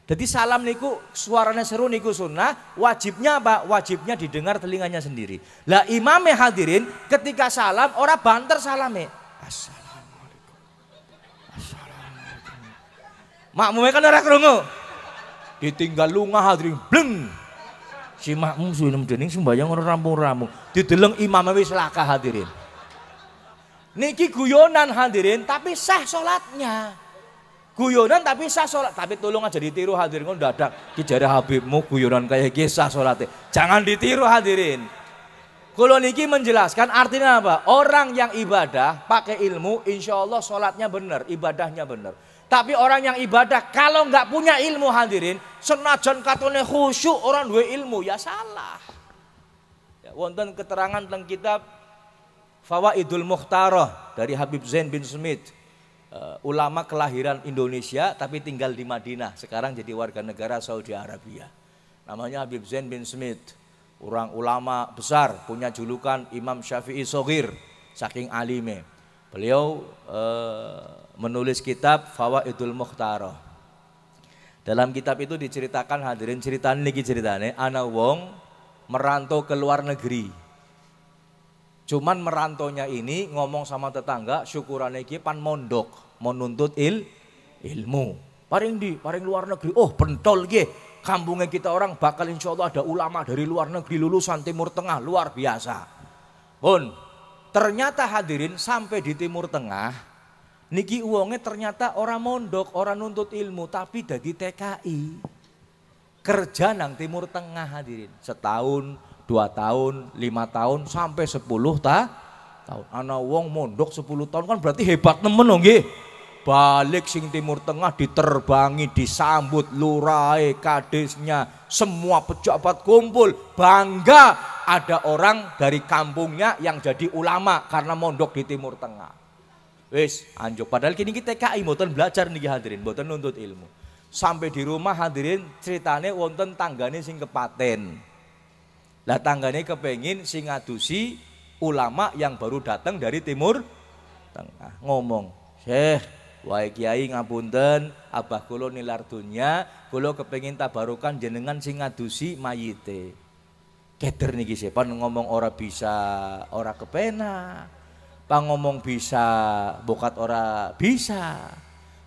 Jadi salam niku suaranya seru niku sunnah, wajibnya apa? Wajibnya didengar telinganya sendiri. Lah imamnya hadirin ketika salam orang banter salame. Assalamualaikum. Assalamualaikum. Makmumnya kan ora krungu. Ditinggal lunga hadirin bleng. Si makmum suwe dening sembayang ora rampung-rampung. Dideleng imamnya wis laka hadirin. Niki guyonan hadirin tapi sah sholatnya. Guyonan tapi sah sholat. Tapi tolong aja ditiru hadirin. Kau dadak ki jare Habibmu guyonan kayak gini sah sholatnya. Jangan ditiru hadirin. Kalau niki menjelaskan artinya apa? Orang yang ibadah pakai ilmu insya Allah sholatnya benar, ibadahnya benar. Tapi orang yang ibadah kalau nggak punya ilmu hadirin, senajan katone khusyuk orang dua ilmu ya salah. Ya, wonten keterangan tentang kitab Fawaidul Mukhtarah dari Habib Zain bin Smith, ulama kelahiran Indonesia tapi tinggal di Madinah, sekarang jadi warga negara Saudi Arabia. Namanya Habib Zain bin Smith, orang ulama besar, punya julukan Imam Syafi'i Shogir, saking alime. Beliau menulis kitab Fawaidul Mukhtarah. Dalam kitab itu diceritakan hadirin ceritanya niki ceritane ana wong merantau ke luar negeri. Cuman merantonya ini ngomong sama tetangga syukuran iki pan mondok mau nuntut ilmu. Paring luar negeri. Oh pentol ge. Kampungnya kita orang bakal insya Allah ada ulama dari luar negeri lulusan Timur Tengah luar biasa. Pun ternyata hadirin sampai di Timur Tengah niki uangnya ternyata orang mondok, orang nuntut ilmu tapi dari TKI. kerja nang Timur Tengah hadirin. Setahun, 2 tahun, 5 tahun, sampai 10 tahun. Ana wong mondok 10 tahun kan berarti hebat nemen nggih. Balik sing Timur Tengah diterbangi, disambut lurahe, kadesnya, semua pejabat kumpul, bangga ada orang dari kampungnya yang jadi ulama karena mondok di Timur Tengah. Wis anjuk, padahal kini kita TKI mboten belajar niki hadirin, mboten nuntut ilmu. Sampai di rumah hadirin ceritane wonten tanggane sing kepaten. Lah tanggane kepengin sing ngadusi ulama yang baru datang dari Timur Tengah. Ngomong, "Syekh, wae kiai ngapunten, abah kula nilar dunya, kula kepengin tabarukan jenengan sing ngadusi mayite." Keder niki sepan ngomong ora bisa, ora kepenak. Pangomong bisa, bokat ora bisa.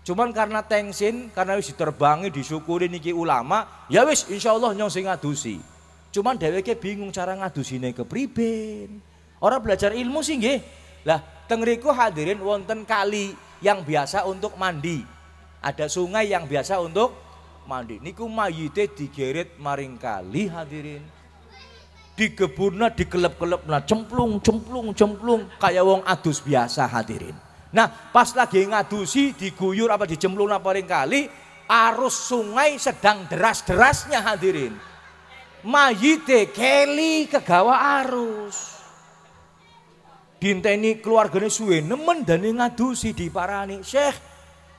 Cuman karena tengsin, karena wis diterbangi, disyukuri niki ulama, ya wis insyaallah nyong sing ngadusi. Cuman dheweke bingung cara ngadusine kepriben. Ora belajar ilmu sih nggih. Lah teng mriku hadirin wonten kali yang biasa untuk mandi. Ada sungai yang biasa untuk mandi. Niku mayite digeret maring kali hadirin. Digeburna, dikelep-kelepna, cemplung kayak wong adus biasa hadirin. Nah, pas lagi ngadusi diguyur apa dicemplung maring kali, arus sungai sedang deras-derasnya hadirin. Mayite keli kegawa arus. Dinteni keluargane suwe nemen dane ngadusi diparani, "Syekh,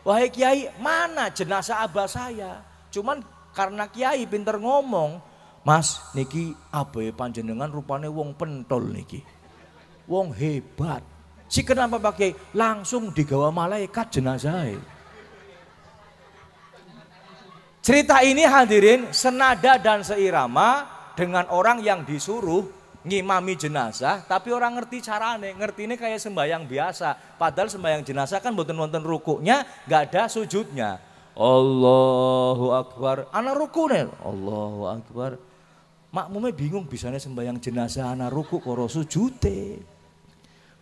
wahai kiai, mana jenazah abah saya?" Cuman karena kiai pinter ngomong, "Mas, niki abahe panjenengan rupane wong pentol niki. Wong hebat. Si kenapa pakai langsung digawa malaikat jenazah." Cerita ini hadirin senada dan seirama dengan orang yang disuruh ngimami jenazah tapi orang ngerti carane, ngerti ini kayak sembahyang biasa. Padahal sembahyang jenazah kan mboten wonten rukuknya, nggak ada sujudnya. Allahu Akbar, ana rukune, Allahu Akbar. Makmumnya bingung bisanya sembahyang jenazah ana ruku karo sujute.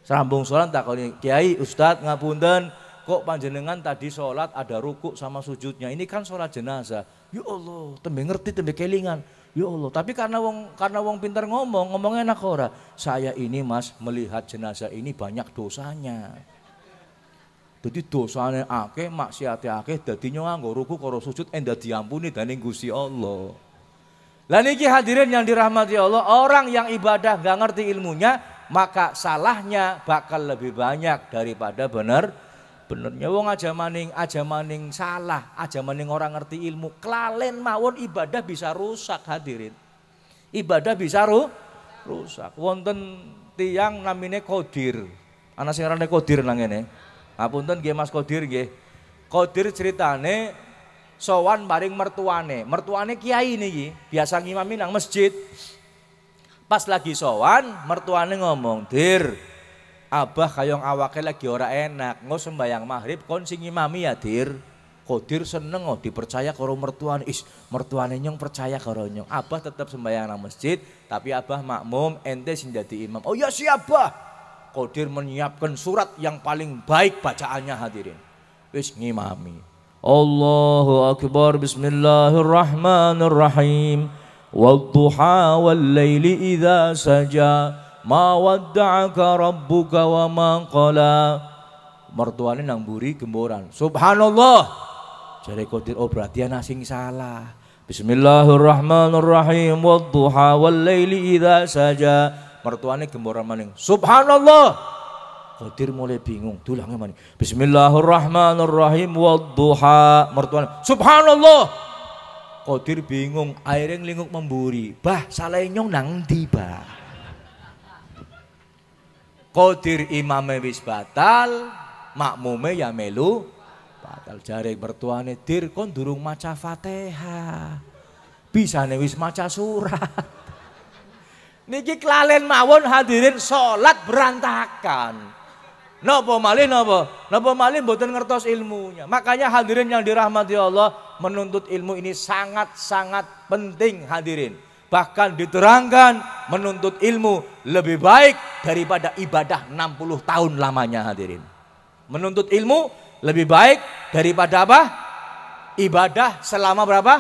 Sambung sholat takoni, "Kiai, Ustadz ngapunten, kok panjenengan tadi sholat ada ruku sama sujudnya? Ini kan sholat jenazah." Ya Allah, tembe ngerti, tembe kelingan. Ya Allah, tapi karena wong pintar ngomong enak ora. "Saya ini Mas melihat jenazah ini banyak dosanya. Jadi dosanya akeh, maksiate akeh, dadi nganggo ruku karo sujud endah diampuni dening Gusti Allah." Lah niki hadirin yang dirahmati Allah, orang yang ibadah gak ngerti ilmunya, maka salahnya bakal lebih banyak daripada benernya. Wong aja maning salah, aja maning orang ngerti ilmu, kelalen mawon ibadah bisa rusak hadirin. Ibadah bisa rusak. Wonten tiyang namine Qadir. Ana sing arane Qadir nang ngene. Ngapunten nggih Mas Qadir nggih. Qadir ceritane sowan maring mertuane kiai niki, biasa ngimami nang masjid. Pas lagi sowan, mertuane ngomong, "Dir, abah kayong awake lagi ora enak, ngo sembayang maghrib kon sing ngimami ya, Dir." Qadir seneng dipercaya karo mertuane. Mertuane nyong percaya karo nyong. Abah tetap sembayang nang masjid, tapi abah makmum, ente sing dadi imam. "Oh ya siap, Bah." Qadir menyiapkan surat yang paling baik bacaannya hadirin. Wis ngimami. Allahu Akbar, bismillahirrahmanirrahim. Wadduha wal laili idza saja, ma wadda'aka rabbuka wa ma qala. Mertuane nang mburi gemboran. Subhanallah. Jare Qadir, oh berarti ana sing salah. Bismillahirrahmanirrahim. Wadduha wal laili idza saja. Mertuane gemboran maning. Subhanallah. Qadir mulai bingung, tulangnya maning. Bismillahirrahmanirrahim. Wadduha. Mertuane subhanallah. Qadir bingung, airnya ngelinguk memburi. "Bah, salah nyong nang ndi, Bah?" Qadir imame wis batal, makmume ya melu batal. Jare mertuane, "Dir, kon durung maca Fatihah. Bisane wis maca surat." Niki kelalen mawon hadirin, salat berantakan. Napa malih mboten ngertos ilmunya. Makanya hadirin yang dirahmati Allah, menuntut ilmu ini sangat-sangat penting hadirin. Bahkan diterangkan menuntut ilmu lebih baik daripada ibadah 60 tahun lamanya hadirin. Menuntut ilmu lebih baik daripada apa? Ibadah selama berapa?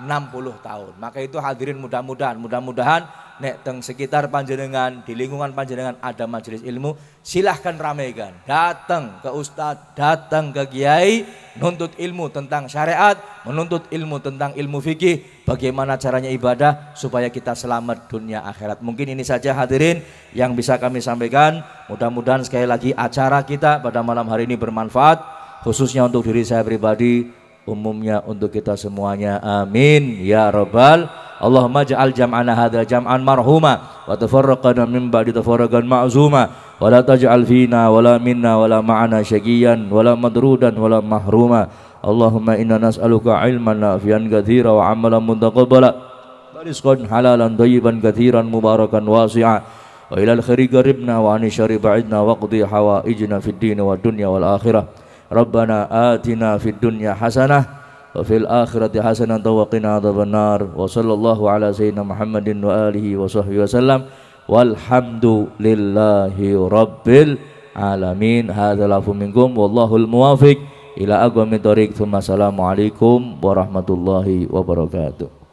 60 tahun. Maka itu hadirin mudah-mudahan nek teng sekitar panjenengan, di lingkungan panjenengan ada majelis ilmu, silahkan ramaikan. Datang ke ustadz, datang ke kiai, menuntut ilmu tentang syariat, menuntut ilmu tentang ilmu fikih, bagaimana caranya ibadah supaya kita selamat dunia akhirat. Mungkin ini saja hadirin yang bisa kami sampaikan. Mudah-mudahan sekali lagi acara kita pada malam hari ini bermanfaat, khususnya untuk diri saya pribadi, umumnya untuk kita semuanya. Amin ya rabbal. Allahumma ja'al jam'ana hadha jam'an marhuma wa tafarraqana min ba'di tafarraqan ma'zuma wa la taj'al fina wa la minna wa la ma'ana syaqiyan wa la madrudan wa la mahruma. Allahumma inna nas'aluka ilman nafi'an katsira wa amalan mutaqabbala wa rizqan halalan thayyiban katsiran mubarakan wasi'a wa ilal khairi qaribna wa ani syarri ba'idna wa qdi hawaijna fid din wa dunya wal akhirah. Rabbana atina fid dunya hasanah wa fil akhirati hasanatan wa qina adzabannar. Wa sallallahu ala sayyidina Muhammadin wa alihi wa sahbihi wasallam. Walhamdulillahi rabbil alamin. Hadzal afu minkum wallahul muwafiq ila aqwamit thoriq. Assalamualaikum warahmatullahi wabarakatuh.